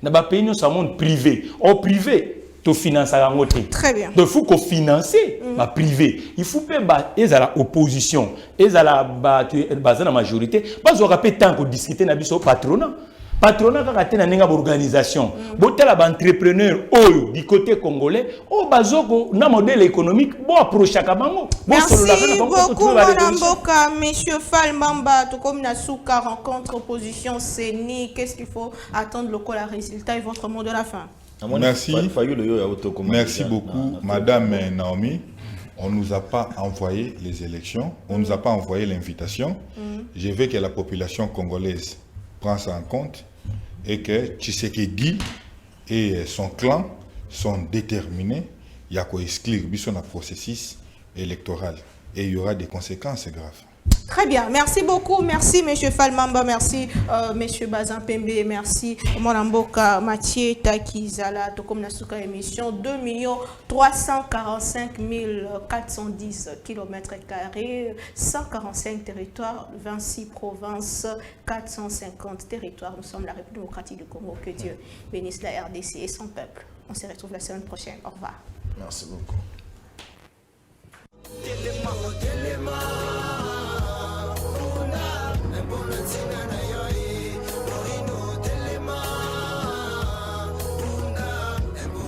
dans le pays, c'est un monde privé. Au privé, tu finances à l'angoté. Très bien. Donc, il faut qu'on finance le privé. Il faut que les opposition, les la majorité, parce qu'on a tant qu'on discute dans le patronat. Patronat quand tu as une organisation, tu as un entrepreneur du côté congolais, tu as un modèle économique, tu approches chaque bango. Merci beaucoup, Mme Mboka. Monsieur Falmamba, tout comme Nasuka rencontre opposition CENI, qu'est-ce qu'il faut attendre le résultat et votre mot de la fin? Merci. Merci beaucoup, Madame Naomi. On ne nous a pas envoyé les élections, on ne nous a pas envoyé l'invitation. Je veux que la population congolaise prenne ça en compte et que Tshisekedi et son clan sont déterminés. Il y a qu'à exclure le processus électoral et il y aura des conséquences graves. Très bien, merci beaucoup, merci M. Falmamba, merci M. Bazin Pembe, merci Mboka Mathieu Takizala, comme la émission, 2 345 410 km², 145 territoires, 26 provinces, 450 territoires. Nous sommes la République démocratique du Congo. Que Dieu bénisse la RDC et son peuple. On se retrouve la semaine prochaine. Au revoir. Merci beaucoup.